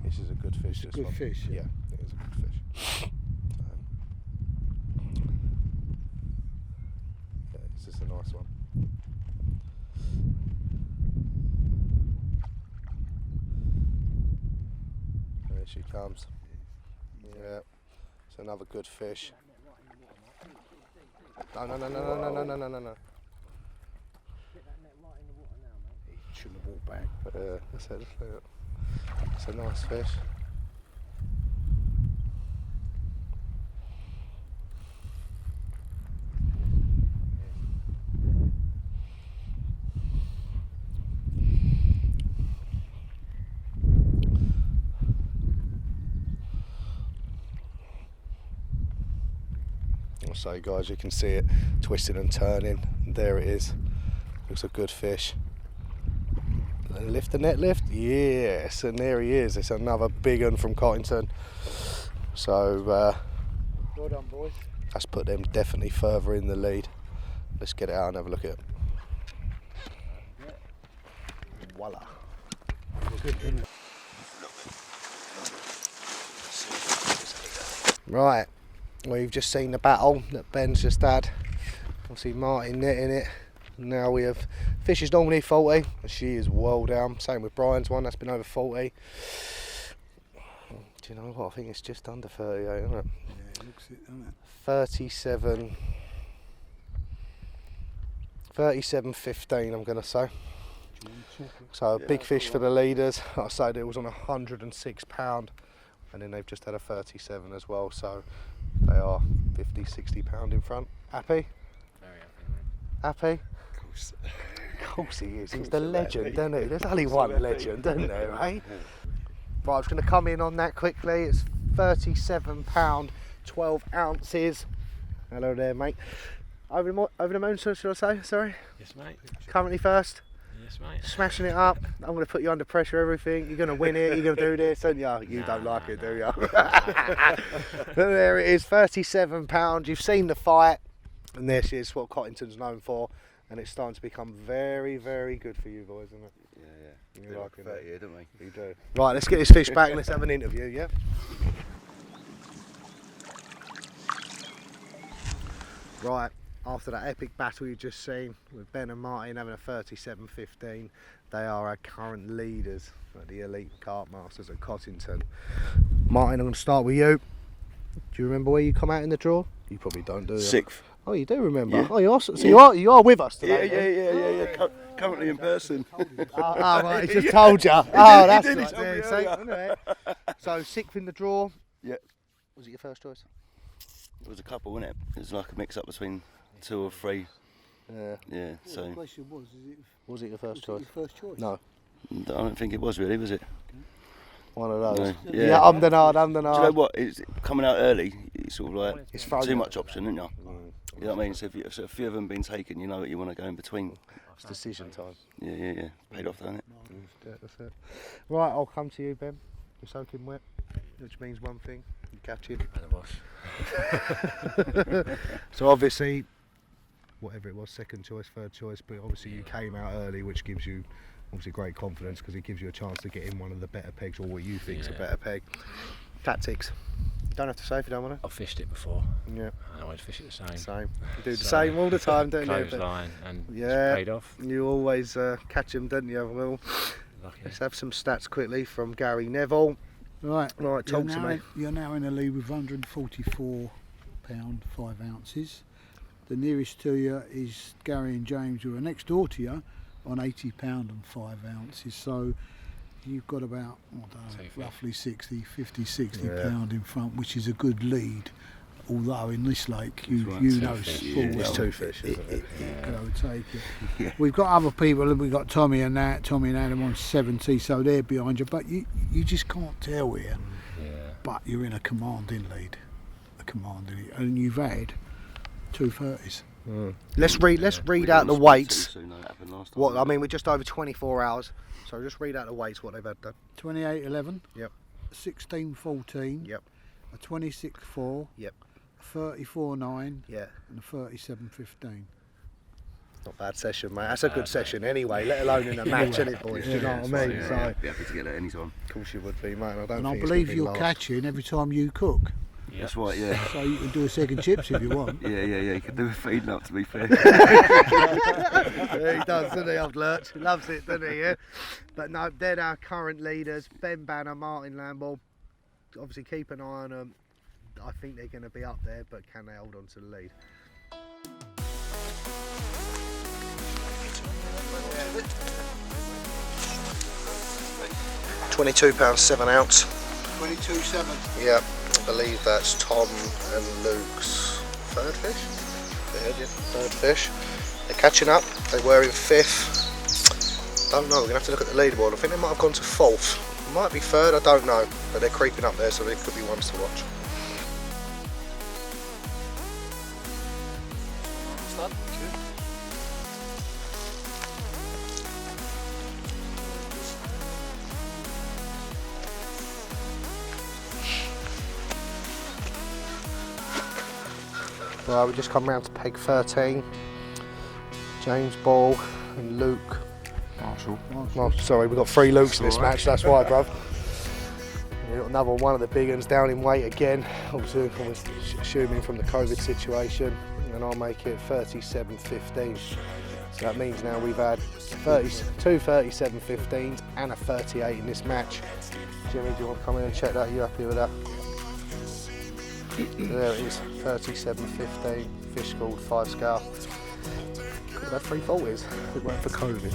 This is a good fish. It's a good fish. Yeah, it is a good fish. Yeah, this is a nice one. There she comes. Yeah, it's another good fish. No. He shouldn't have walked back. Yeah, that's it. It's a nice fish. So guys, you can see it twisting and turning, and there it is. Looks a good fish. Lift the net lift, yes, and there he is. It's another big one from Cottington. So Well done, boys. Let's put them definitely further in the lead. Let's get it out and have a look at it. Voila. Right, we've just seen the battle that Ben's just had. Obviously Martin netting it. Now we have, fish is normally 40, she is well down. Same with Brian's one, that's been over 40. Do you know what, I think it's just under 38, isn't it? Yeah, it looks it, doesn't it? 37.15 I'm going to say. So a big fish for the leaders. I said it was on £106, and then they've just had a 37 as well, so they are 50-60 in front. Happy? Very happy, mate. Happy? Of course he is. He's the legend, isn't he? There's only one legend, isn't there, right? Right, I was going to come in on that quickly. It's £37, 12 ounces. Hello there, mate. Over the moon, should I say? Sorry. Yes, mate. Currently first. Yes, mate. Smashing it up. I'm going to put you under pressure. Everything. You're going to win it. You're going to do this, and you don't like it, do you? But there it is, £37. You've seen the fight, and this is what Cottington's known for, and it's starting to become very, very good for you boys, isn't it? Yeah. You like it, here, don't we? You do. Right, let's get this fish back and let's have an interview. Yeah. Right. After that epic battle you've just seen with Ben and Martin having a 37.15, they are our current leaders at the Elite Carp Masters at Cottington. Martin, I'm going to start with you. Do you remember where you come out in the draw? You probably don't, do you? 6th. Oh, you do remember? Yeah. Oh, you are, so you are with us today. Yeah. Currently in person. Right, he just told you. Oh, that's right. So 6th in the draw. Yeah. Was it your first choice? It was a couple, wasn't it? It was like a mix up between 2 or 3. Yeah. Yeah. So. The question was it your first choice? Your first choice? No. I don't think it was really, was it? One of those. No. Yeah, I'm the nard. Do you know what? It's coming out early. It's sort of like it's too much option, isn't you? You know what I mean? So if a few of them been taken, you know that you want to go in between It's decision time. Yeah. Paid off, hasn't it? Yeah, that's it. Right, I'll come to you, Ben. You're soaking wet, which means one thing: you're catching. And a wash. So obviously, whatever it was, second choice, third choice, but obviously you came out early, which gives you obviously great confidence because it gives you a chance to get in one of the better pegs, or what you think is a better peg. Tactics. You don't have to say if you don't want to. I've fished it before. Yeah. I always fish it the same. Same. You do the same all the time, don't you? Clothesline, and yeah, it's paid off. You always catch them, don't you? Well, let's have some stats quickly from Gary Neville. Right, talk to me. You're now in the lead with £144, 5 ounces. The nearest to you is Gary and James, who are next door to you, on £80 and 5 ounces. So you've got about, roughly 60 pound in front, which is a good lead. Although in this lake, you know It's two fish, isn't it? Take it. We've got other people, we've got Tommy and Adam on 70, so they're behind you, but you just can't tell here. But you're in a commanding lead, and you've had 230s. Let's read out the weights. What I mean, we're just over 24 hours, so just read out the weights. What they've had done. 28.11. Yep. 16.14. Yep. A 26.4. Yep. 34.9. Yeah. And a 37.15. Not a bad session, mate. That's a good session anyway, let alone in a match, isn't it, boys? Do you know what I mean? So be happy to get that any time. Of course you would be, mate. And I believe you're catching every time you cook. Yeah. That's right, yeah. So you can do a second chips if you want. Yeah. You can do a feeding up, to be fair. Yeah, he does, doesn't he, old Lurch? He loves it, doesn't he? Yeah. But no, they're our current leaders: Ben Banner, Martin Lamble. Obviously, keep an eye on them. I think they're going to be up there, but can they hold on to the lead? £22 7 ounce. 22.7. Yeah, I believe that's Tom and Luke's third fish. Third fish. They're catching up. They were in fifth. Don't know. We're gonna have to look at the leaderboard. I think they might have gone to fourth. Might be third. I don't know. But they're creeping up there, so there could be ones to watch. Right, we just come round to peg 13. James Ball and Luke Marshall. Sorry, we've got 3 Lukes in this match, that's why, bruv. We've got another one of the big uns down in weight again, obviously assuming from the COVID situation, and I'll make it 37.15. So that means now we've had 2 37.15s and a 38 in this match. Jimmy, do you want to come in and check that? Are you happy with that? There it is, 37.15, fish called 5 scale. Could have had 3 40s if it weren't for COVID.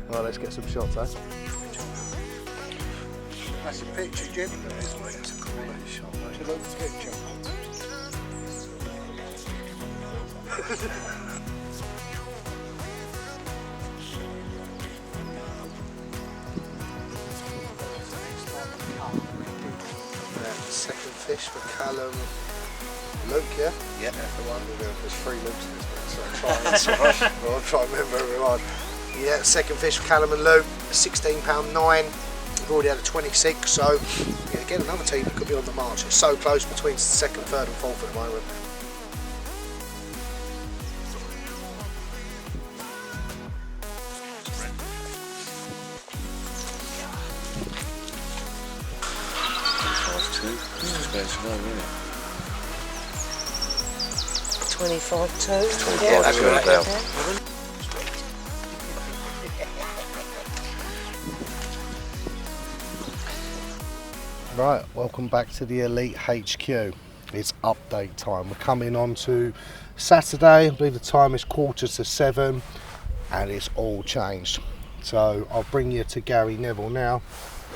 Right, let's get some shots, eh? That's a picture, Jim. That's a quality shot, mate. It's a little picture. Second fish for Callum Luke, yeah? Yeah. That's the one. There's 3 Lukes in this one, so I'll try and remember everyone. Yeah, second fish for Callum and Luke, £16.9. We've already had a 26, so yeah, again another team that could be on the march. It's so close between second, third and fourth at the moment. $25.2. Yeah, that's good about. Right, welcome back to the Elite HQ. It's update time. We're coming on to Saturday. I believe the time is 7:15 and it's all changed. So I'll bring you to Gary Neville now.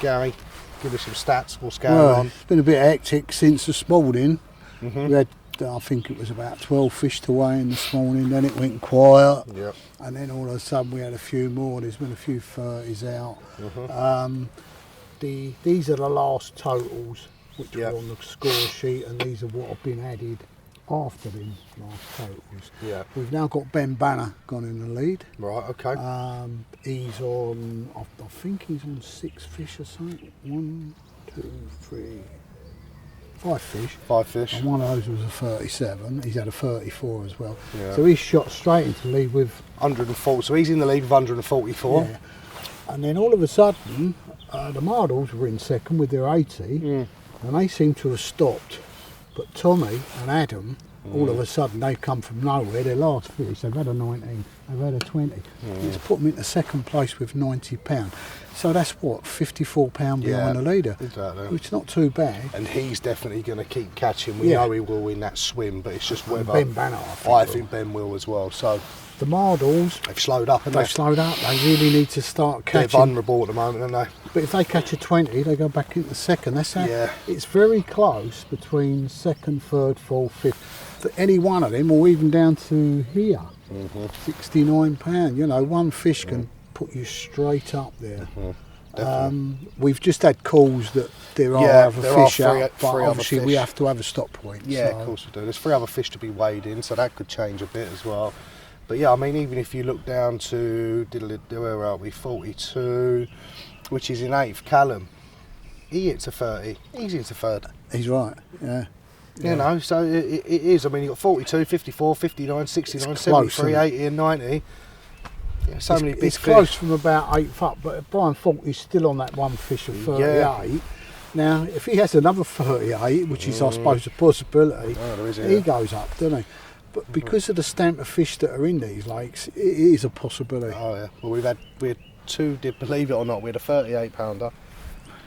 Gary, give us some stats. What's going on? It's been a bit hectic since this morning. We had, I think it was about 12 fish to weigh in this morning, then it went quiet. Yep. And then all of a sudden we had a few more. There's been a few 30s out. These are the last totals which were on the score sheet, and these are what have been added after the last totals. Yeah. We've now got Ben Banner gone in the lead. Right, okay. He's on, I think he's on 6 fish or something. 1, 2, 3, 5 fish. 5 fish. And one of those was a 37. He's had a 34 as well. Yeah. So he's shot straight into the lead with 104. So he's in the lead with 144. Yeah. And then all of a sudden, the Marshals were in second with their 80, and they seem to have stopped. But Tommy and Adam, all of a sudden, they've come from nowhere. Their last fish, they've had a 19, they've had a 20. It's put them into second place with £90. So that's what, £54 behind the leader. Exactly. Which is not too bad. And he's definitely going to keep catching. We know he will win that swim, but it's just whether. Ben Banner, I think Ben will as well. So the Marshals, they've slowed up, haven't they? They've slowed up. They really need to start catching. They're vulnerable at the moment, aren't they? But if they catch a 20, they go back into second. That's how it's very close between second, third, fourth, fifth. For any one of them, or even down to here, £69. You know, one fish can put you straight up there. We've just had calls that there are other fish out, but obviously we have to have a stop point. Yeah, so. of course we do. There's 3 other fish to be weighed in, so that could change a bit as well. But yeah, I mean, even if you look down to, where are we, 42, which is in 8th, Callum, he hits a 30, he's into 3rd. He's right, yeah. You know, so it is, I mean, you've got 42, 54, 59, 69, It's 73, close, 80 and 90. Yeah, so many big it's fish. close from about 8th up, but Brian Falk is still on that one fish of 38. Yeah. Now, if he has another 38, which is, I suppose, a possibility, he goes up, doesn't he? But because of the stamp of fish that are in these lakes, it is a possibility. Oh yeah. Well, we had 2. Believe it or not, we had a 38 pounder,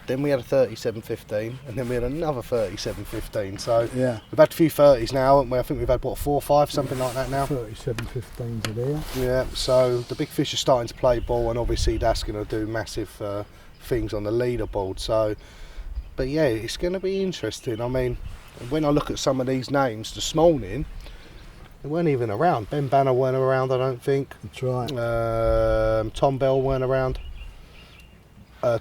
then we had a 37.15, and then we had another 37.15. So yeah, we've had a few 30s now, haven't we? I think we've had 4 or 5, something like that now. 37.15s are there. Yeah. So the big fish are starting to play ball, and obviously that's going to do massive things on the leaderboard. So, but yeah, it's going to be interesting. I mean, when I look at some of these names this morning, they weren't even around. Ben Banner weren't around, I don't think. That's right. Tom Bell weren't around.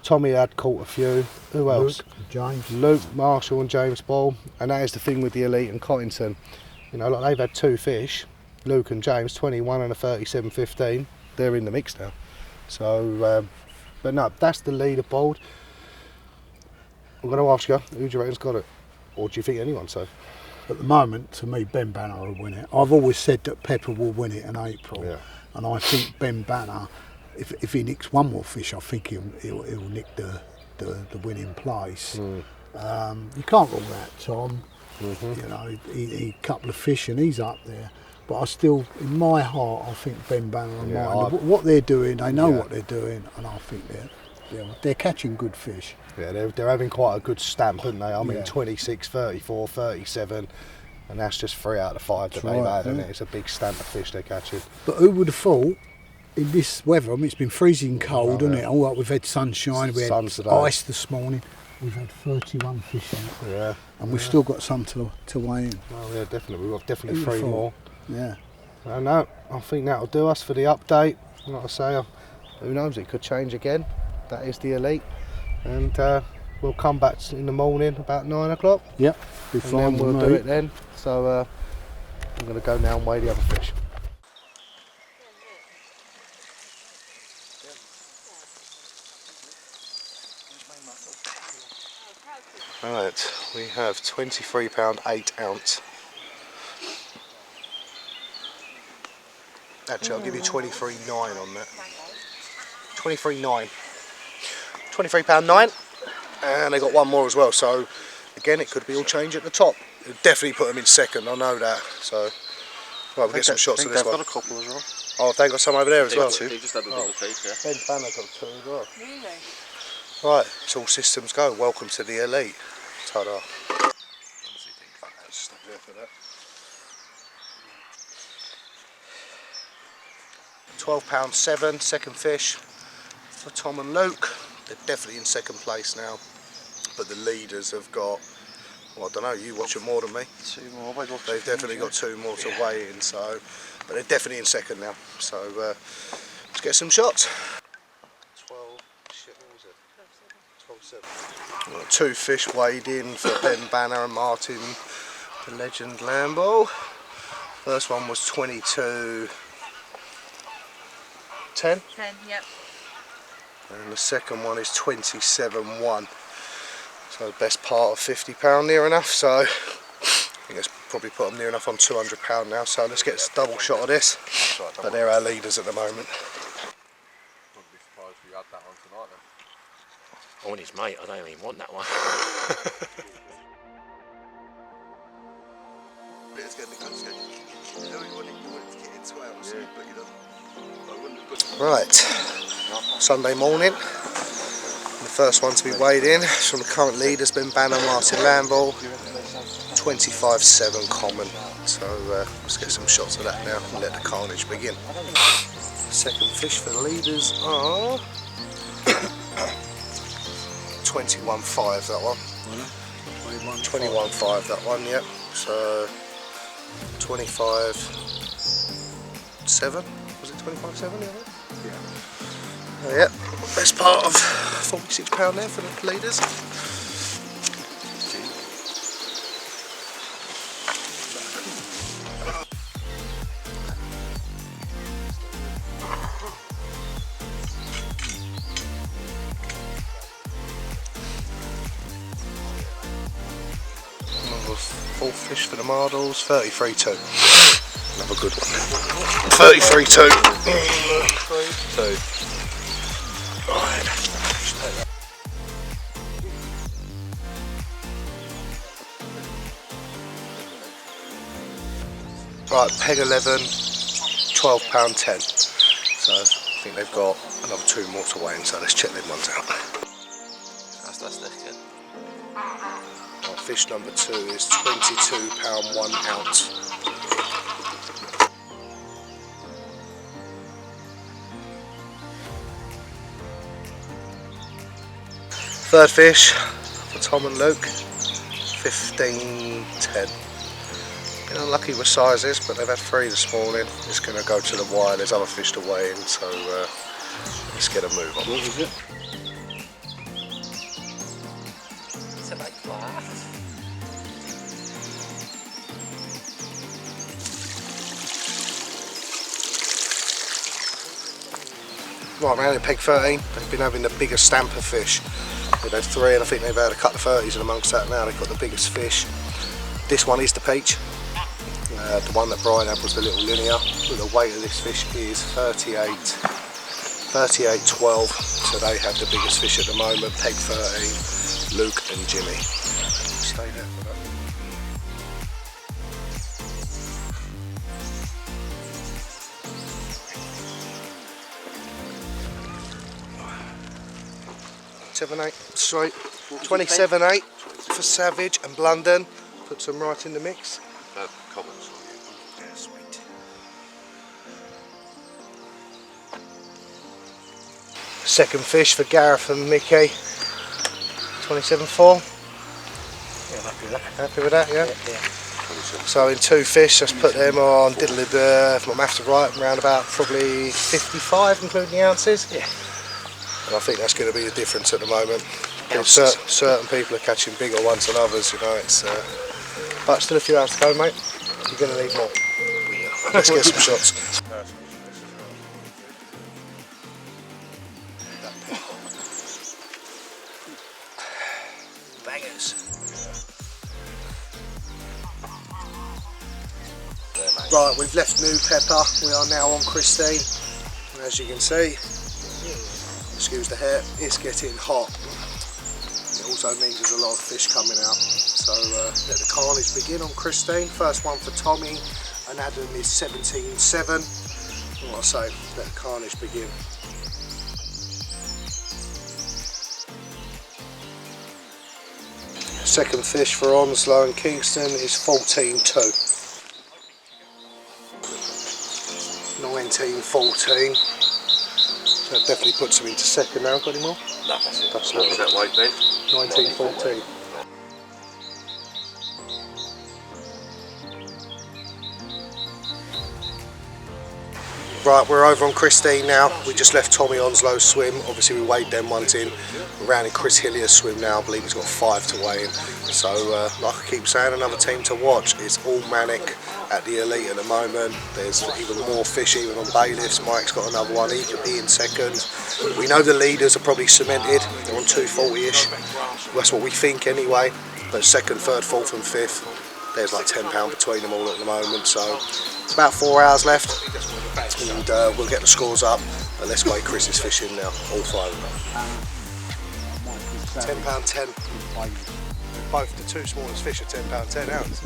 Tommy had caught a few. Who else? James. Luke, Marshall and James Ball. And that is the thing with the Elite and Cottington. You know, like they've had 2 fish. Luke and James, 21 and a 37.15. They're in the mix now. So, but no, that's the leaderboard. I'm going to ask you, who do you reckon's got it? Or do you think anyone so? At the moment, to me, Ben Banner will win it. I've always said that Pepper will win it in April, and I think Ben Banner, if he nicks one more fish, I think he'll nick the winning place. You can't rule out Tom. You know, he couple of fish and he's up there. But I still, in my heart, I think Ben Banner and mine. What they're doing, they know what they're doing, and I think they're catching good fish. Yeah, they're having quite a good stamp, aren't they? I mean, 26, 34, 37, and that's just 3 out of 5 that they've had, isn't it? It's a big stamp of fish they're catching. But who would have thought, in this weather, I mean, it's been freezing cold, hasn't it? All right, we've had sunshine, we had ice this morning, we've had 31 fish on it. Yeah. And we've still got some to weigh in. Oh yeah, definitely. We've got definitely 3 more. Yeah. I know. I think that'll do us for the update. Like I say, who knows, it could change again. That is the Elite. And we'll come back in the morning about 9 o'clock. Yep. And then we'll do it then. So I'm going to go now and weigh the other fish. Right, we have £23 8 ounce. Actually, I'll give you 23.9 on that. 23.9. £23 9, and they got one more as well. So again, it could be all change at the top. It'll definitely put them in second. I know that. So right, we'll get some shots of this one. I've got a couple as well. Oh, they got some over there as well. They just had a double piece, yeah. Ben Banner got 2 as well. Really? Right, it's all systems go. Welcome to the Elite. Ta-da. Stop there for that. £12 7, second fish for Tom and Luke. They're definitely in second place now, but the leaders have got, well, I don't know, you watch it more than me. 2 more. They've definitely got 2 more to weigh in, so, but they're definitely in second now. So let's get some shots. 12, shit, what was it? 12 7. 2 fish weighed in for Ben Banner and Martin The Legend Lambo. First one was 22.10. 10, yep. And the second one is 27.1. So best part of £50 near enough. So I think it's probably put them near enough on £200 now. So let's get a double shot of this. But they're our leaders at the moment. Wouldn't be surprised if you had that one tonight then. Oh, and his mate, I don't even want that one. Right, Sunday morning. The first one to be weighed in from the current leader's been Banner Martin Lambo, 25.7 common. So let's get some shots of that now and let the carnage begin. Second fish for the leaders are 21.5 that one. 21.5 that one, yep. So 25.7. Was it 25.7? Yeah. Yep. Best part of £46 there for the leaders. Fourth fish for the Mardles, 33.2. Another good one. 33.2. Right, peg 11, £12.10. So I think they've got another 2 more to weigh in, so let's check them ones out. That's good. Fish number 2 is £22 1 ounce. Third fish for Tom and Luke, 15.10. Been unlucky with sizes, but they've had 3 this morning. It's going to go to the wire. There's other fish to weigh in, so let's get a move on. What was it? It's a big glass. Right, round at peg 13, they've been having the biggest stamper fish. They've had 3 and I think they've had a couple of 30s in amongst that now. They've got the biggest fish. This one is the peach. The one that Brian had was the little linear. But the weight of this fish is 38.12. So they have the biggest fish at the moment. Peg 13, Luke and Jimmy. Stay there for that. $7.8 straight, 27.8 for Savage and Blunden. Puts them right in the mix. Comments. Yeah, sweet. Second fish for Gareth and Mickey. 27.4. Yeah, happy with that. Happy with that, yeah? Yeah. So in 2 fish, let's put them on diddly-der, if my maths are right, around about probably 55 including the ounces. Yeah. And I think that's going to be the difference at the moment. Certain people are catching bigger ones than others, you know. It's but still a few hours to go, mate. You're going to need more. Let's get some shots. Bangers. Right, we've left New Pepper. We are now on Christine. And as you can see, excuse the hair, it's getting hot. It also means there's a lot of fish coming out. So let the carnage begin on Christine. First one for Tommy and Adam is 17.7. What I say, let the carnage begin. Second fish for Onslow and Kingston is 14.2. 19.14. So that definitely puts him into second now. Got any more? No, that's it. That's what was that weight then? 19.14. Right, we're over on Christine now. We just left Tommy Onslow's swim. Obviously we weighed them ones in. We're round in Chris Hillier's swim now. I believe he's got 5 to weigh in. So like I keep saying, another team to watch. It's all manic at the elite at the moment. There's even more fish even on bailiffs. Mike's got another one. He could be in second. We know the leaders are probably cemented. They're on 240-ish. That's what we think anyway. But second, third, fourth and fifth, there's like £10 between them all at the moment. So it's about 4 hours left. And we'll get the scores up. But let's weigh Chris's fish in now. All 5 of them. £10.10. Both the 2 smallest fish are £10.10 ounce.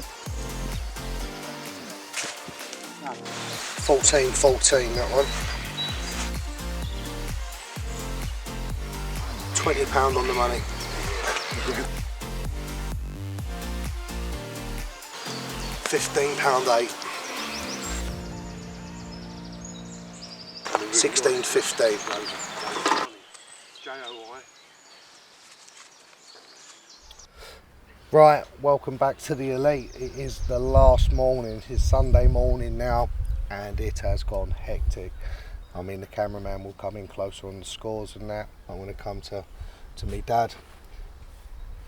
14.14 that one. £20 on the money. £15.8. 16.15. Right, welcome back to the elite. It is the last morning. It's Sunday morning now, and it has gone hectic. I mean, the cameraman will come in closer on the scores and that. I'm going to come to me dad.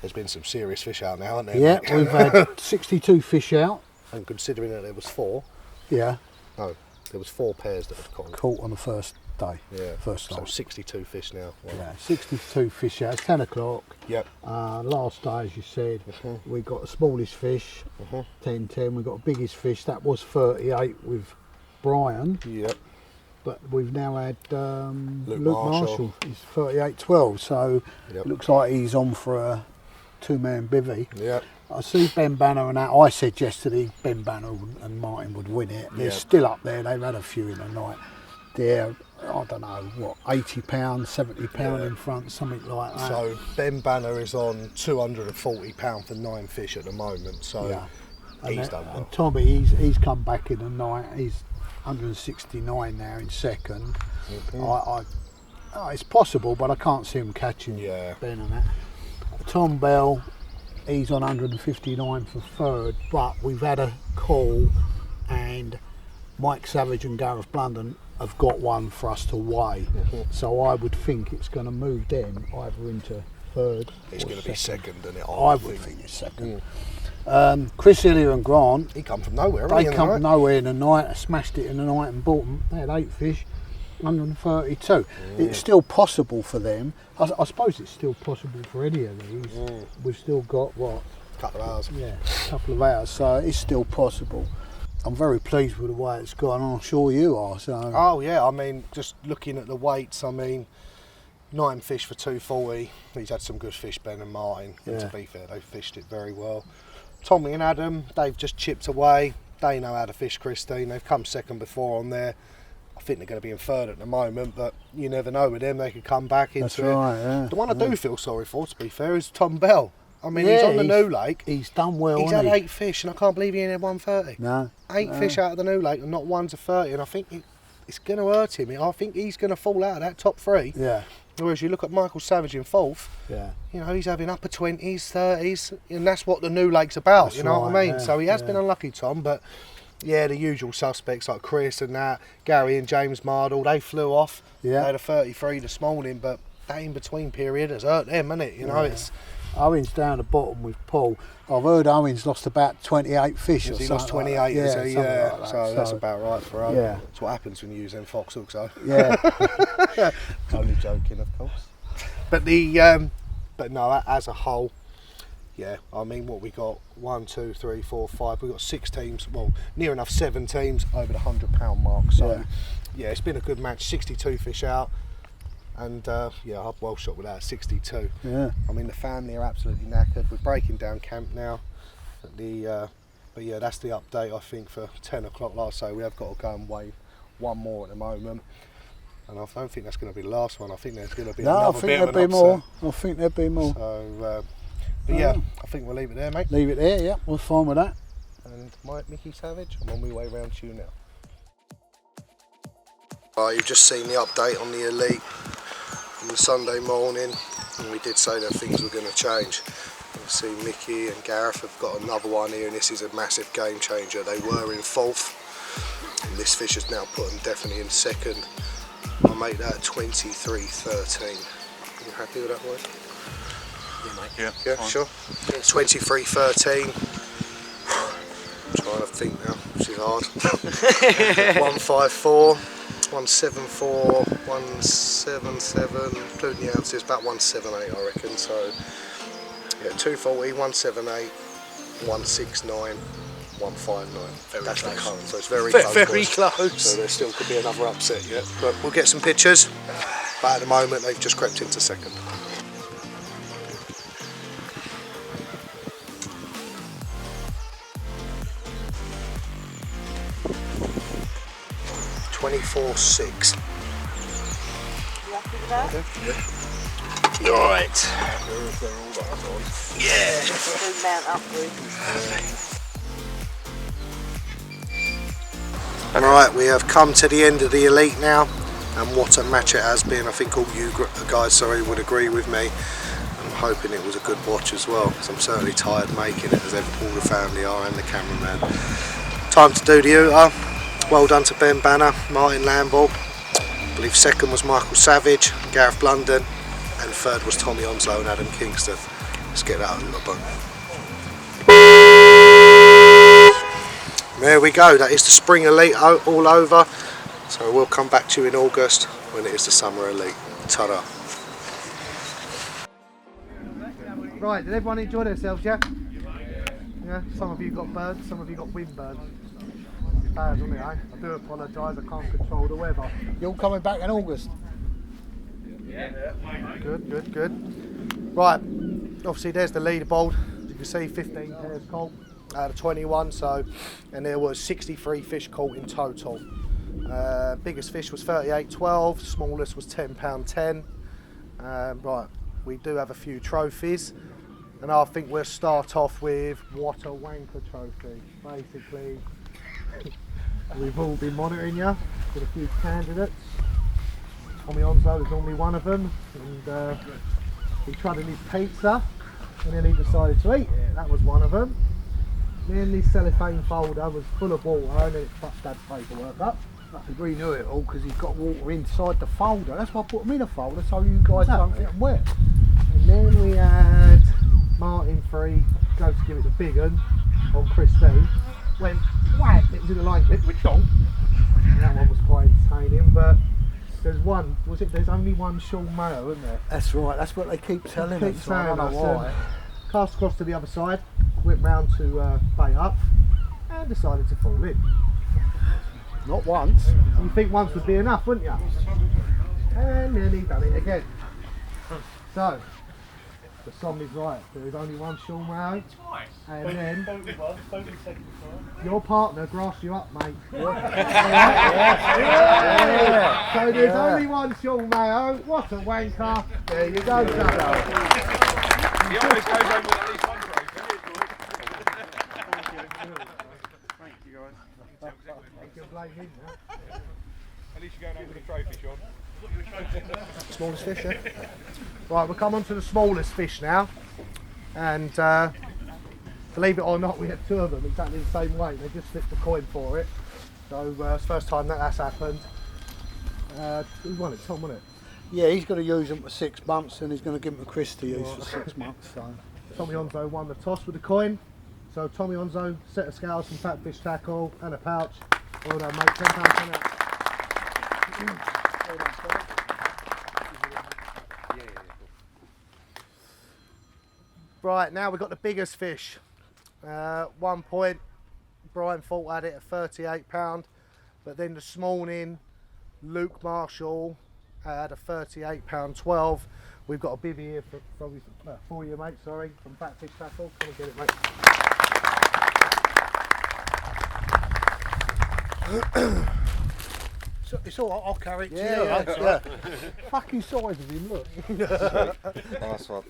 There's been some serious fish out now, hasn't there? Yeah, we've had 62 fish out. And considering that there was 4. Yeah. No, there was 4 pairs that had caught on the first day. Yeah. First so day. 62 fish now. Wow. Yeah, 62 fish out. It's 10 o'clock. Yep. Last day, as you said, we got the smallest fish, 10-10. We got the biggest fish. That was 38 with Brian. Yep. But we've now had Luke Marshall. He's 38-12. So it looks like he's on for a 2-man bivvy. Yep. I see Ben Banner and that. I said yesterday Ben Banner and Martin would win it. They're still up there. They've had a few in the night. They're, I don't know, what, £80, £70 in front, something like that. So Ben Banner is on £240 for 9 fish at the moment. So he's done well. And Tommy, he's come back in the night. He's 169 now in second. It's possible, but I can't see him catching Ben and that. Tom Bell, he's on 159 for third, but we've had a call and Mike Savage and Gareth Blunden have got one for us to weigh. So I would think it's going to move them either into third. It's going to be second, isn't it? I would think it's second. Chris Hillier and Grant, he come from nowhere. They come from nowhere in the night, smashed it in the night and bought them. They had 8 fish, 132. It's still possible for them. I suppose it's still possible for any of these. We've still got what? A couple of hours. Yeah, a couple of hours. So it's still possible. I'm very pleased with the way it's gone. I'm sure you are. So. Oh yeah, I mean, just looking at the weights, I mean, 9 fish for 240. He's had some good fish, Ben and Martin. And to be fair, they fished it very well. Tommy and Adam, they've just chipped away. They know how to fish Christine. They've come second before on there. I think they're going to be in third at the moment, but you never know with them. They could come back into it. Right, yeah. The one I do feel sorry for, to be fair, is Tom Bell. I mean, he's on the new lake. He's done well. He's had 8 fish, and I can't believe he only had 130. No. 8 fish out of the new lake, and not 1 to 30. And I think it's going to hurt him. I think he's going to fall out of that top 3. Yeah. Whereas you look at Michael Savage in 4th. Yeah. You know, he's having upper 20s, 30s, and that's what the new lake's about. That's you know what I mean? yeah, So he has been unlucky, Tom, but. Yeah, the usual suspects like Chris and that, Gary and James Mardle, they flew off. Yeah. They had a 33 this morning, but that in-between period has hurt them, hasn't it? You know, it's... Owen's down the bottom with Paul. I've heard Owen's lost about 28 fish. He lost 28, like has he? Yeah, like that. so that's about right for Owen. Yeah. That's what happens when you use them fox hooks, though. Yeah. Only joking, of course. But no, as a whole, yeah, I mean, what we got, 1, 2, 3, 4, 5, we've got 6 teams, well, near enough 7 teams over the £100 mark. So, yeah, it's been a good match, 62 fish out, and yeah, I'm well shot with that, 62. Yeah. I mean, the family are absolutely knackered. We're breaking down camp now. But yeah, that's the update, I think, for 10 o'clock last. So we have got to go and weigh one more at the moment. And I don't think that's going to be the last one. I think there's going to be another bit of an upset. I think there'll be more. So, but yeah, I think we'll leave it there, mate. Leave it there, yeah, we're fine with that. And Mike, Mickey Savage, I'm on my way round to you now. You've just seen the update on the elite on the Sunday morning, and we did say that things were going to change. You see Mickey and Gareth have got another one here, and this is a massive game changer. They were in 4th, This fish has now put them definitely in second. I'll make that 23.13. You happy with that, boys? Yeah, mate. Yeah, sure. 23.13. Trying to think now, which is hard. 154, 174, 177, including the ounces, about 178 I reckon. So yeah, 240, 178, 169, 159. That's the cone, so it's very close. Very close. So there still could be another upset yet. But we'll get some pictures. But at the moment they've just crept into second. $24.6. Yeah. Alright. Yeah. Mount upwards. Right, we have come to the end of the elite now, and what a match it has been. I think all you guys would agree with me. I'm hoping it was a good watch as well, because I'm certainly tired making it, as all the family are and the cameraman. Time to do the Utah. Well done to Ben Banner, Martin Lamble. I believe second was Michael Savage, Gareth Blunden, and third was Tommy Onslow and Adam Kingston. Let's get that over the bone. There we go, that is the Spring Elite all over. So we'll come back to you in August when it is the Summer Elite. Ta-da. Right, did everyone enjoy themselves, yeah? Yeah, some of you got birds, some of you got wind birds. Bad, wasn't it, eh? I do apologise, I can't control the weather. You're all coming back in August? Yeah. Good. Right, obviously there's the leaderboard. As you can see, 15 pairs caught out of 21, so, and there was 63 fish caught in total. Biggest fish was 38.12, smallest was £10.10. Right, we do have a few trophies, and I think we'll start off with what a wanker trophy. Basically, we've all been monitoring you with a few candidates. Tommy Onslow is normally one of them, and he tried his pizza and then he decided to eat it. That was one of them. Then this cellophane folder was full of water and then it fucked Dad's paperwork up. We knew it all because he's got water inside the folder. That's why I put them in a folder so you guys don't get them wet. And then we had Martin 3 go to give it the big un on Christine. Went whack, it was in the line clip with donk. And that one was quite entertaining, but there's one, there's only one Sean Mayo, isn't there? That's right, that's what they keep telling us, so I don't know why. Cast across to the other side, went round to bait up, and decided to fall in. Not once. You think once would be enough, wouldn't you? And then he done it again. So, the song is right, there is only one Sean Mayo. And then, your partner grassed you up, mate. Yeah. So there's only one Sean Mayo. What a wanker. There you go, sir. He always goes home with at least one trophy. Thank you, guys. You can blame him now. At least you're going home with a trophy, Sean. Smallest fish, yeah? Right, we'll come on to the smallest fish now. And believe it or not, we had two of them exactly the same weight. They just flipped a coin for it. So it's the first time that's happened. Who won it? Tom won it? Yeah, he's got to use them for 6 months and he's going to give them to Chris to use for 6 months. So. Tommy Onzo won the toss with the coin. So Tommy Onzo, set of scales, some fat fish tackle and a pouch. Well done, mate. £10 out. Right, now we've got the biggest fish. 1 point, Brian Fault had it at £38, but then this morning Luke Marshall had a £38.12. We've got a bivvy here for you, mate, sorry, from Fat Fish Tackle. Come and get it, mate. So, it's all right, I'll carry it to you. Yeah. Fucking size of him, look. Nice one.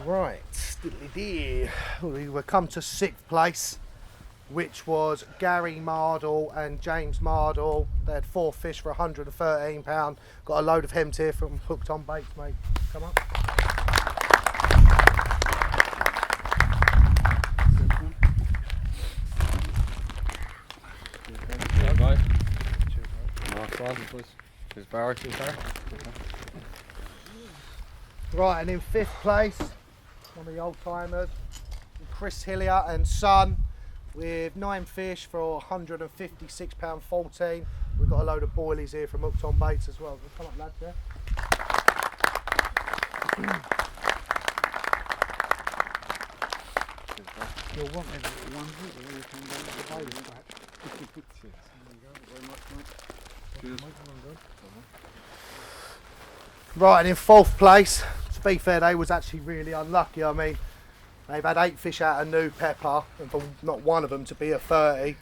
Right, we will come to 6th place, which was Gary Mardle and James Mardle. They had 4 fish for £113. Got a load of hems here from Hooked on Baits, mate. Come on. one. It's Barry. Right, and in 5th place, one of the old timers, Chris Hillier and Son, with 9 fish for £156.14. We've got a load of boilies here from Oconnor Baits as well. Come up, lads, yeah? You'll want them little ones, won't you, when you come down to the bailiff back? Right, and in 4th place, to be fair, they was actually really unlucky. I mean, they've had 8 fish out of new pepper, and for not one of them to be a 30.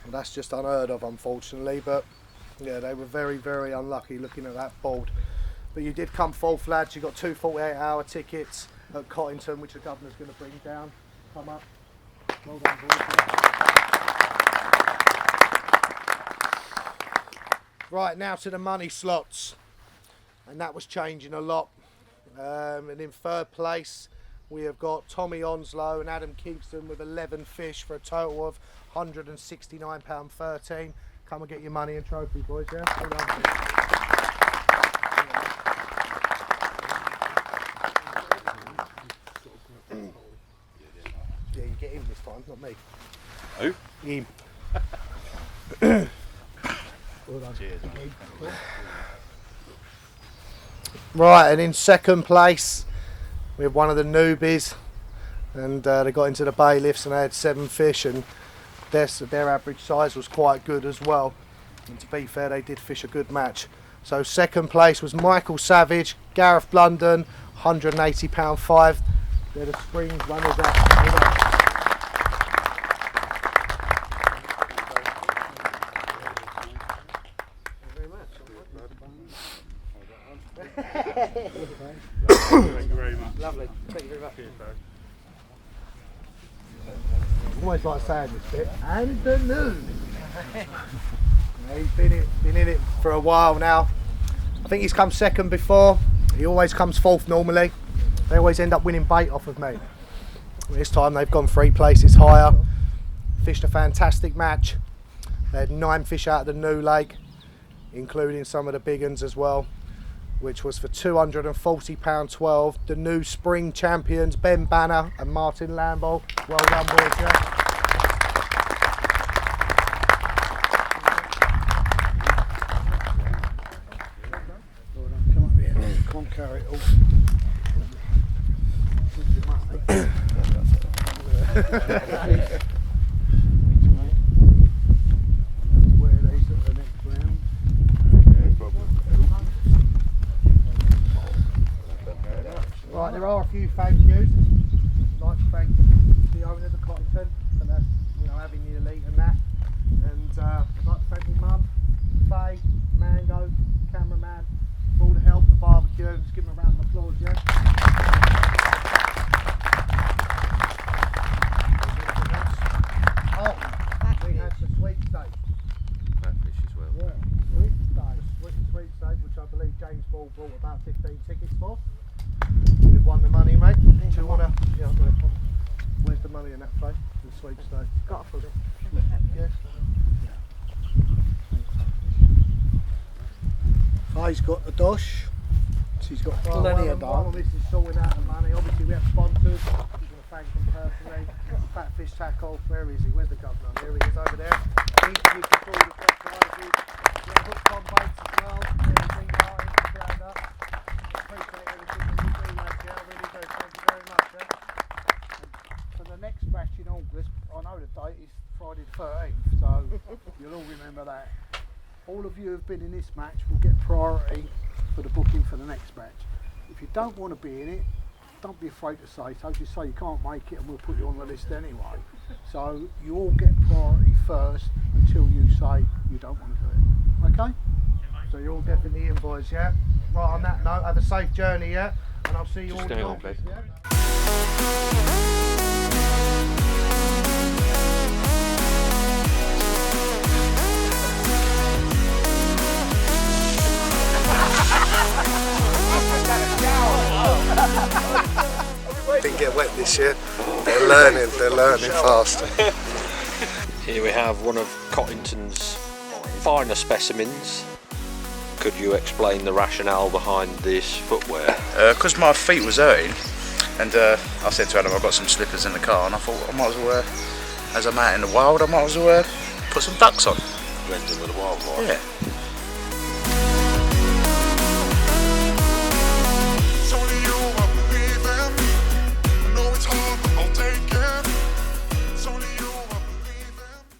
Well, that's just unheard of, unfortunately. But yeah, they were very, very unlucky looking at that board. But you did come 4th, lads. You got 2 48-hour tickets at Cottington, which the governor's going to bring down. Come up. Well done, boys. Right, now to the money slots. And that was changing a lot. And in 3rd place, we have got Tommy Onslow and Adam Kingston with 11 fish for a total of £169.13. Come and get your money and trophy, boys, yeah? Well done. Yeah, you get him this time, not me. Who? Him. Well done. Cheers, mate. Right, and in 2nd place, we have one of the newbies, and they got into the bailiffs and they had 7 fish, and their average size was quite good as well. And to be fair, they did fish a good match. So 2nd place was Michael Savage, Gareth Blunden, £180.5. They're the springs runners up. Thank you very much. Lovely. Thank you very much. Always like saying this bit. And the news. Yeah, he's been in it for a while now. I think he's come 2nd before. He always comes 4th normally. They always end up winning bait off of me. This time they've gone 3 places higher. Fished a fantastic match. They had 9 fish out of the new lake, including some of the big uns as well, which was for £240.12. The new spring champions, Ben Banner and Martin Lambo. Well done, boys, yeah? Come up here, can't carry it all. Right, there are a few thank yous. I'd like to thank the owners of Cottington for that, having the elite and that. And I'd like to thank my mum, Faye, Mango, cameraman, for all the help, the barbecue. Just give them a round of applause, yeah? Oh, we had the sweepstakes. Catfish as well. Yeah, sweepstakes, which I believe James Ball bought about 15 tickets for. You've won the money, mate. Do you want to? Yeah, I've got it. Where's the money in that place? The sweepstakes. Got it. Yes. Faye's got the dosh. She's got plenty of dough. This is sorting out the money. Obviously, we have sponsors. I'm going to thank them personally. Fatfish Tackle. Where is he? Where's the governor? Here he is over there. He controls the fresh prices. Yeah, hooked on baits as well. Everything right. Ground up. Appreciate everything that you do, lads. Yeah, I really do. Thank you very much. Yeah. For the next match in August, I know the date is Friday the 13th, so you'll all remember that. All of you who have been in this match will get priority for the booking for the next match. If you don't want to be in it, don't be afraid to say so. Just say you can't make it and we'll put you on the list anyway. So you all get priority first until you say you don't want to do it. Okay? So you're all definitely in, boys, yeah? Right, on that note, have a safe journey, yeah? And I'll see you all in August, yeah? Didn't get wet this year. They're learning fast. Here we have one of Cottington's finer specimens, could you explain the rationale behind this footwear? Because my feet was hurting, and I said to Adam, I've got some slippers in the car, and I thought I might as well, as I'm out in the wild, I might as well put some ducks on. Blend in with the wildlife. Yeah.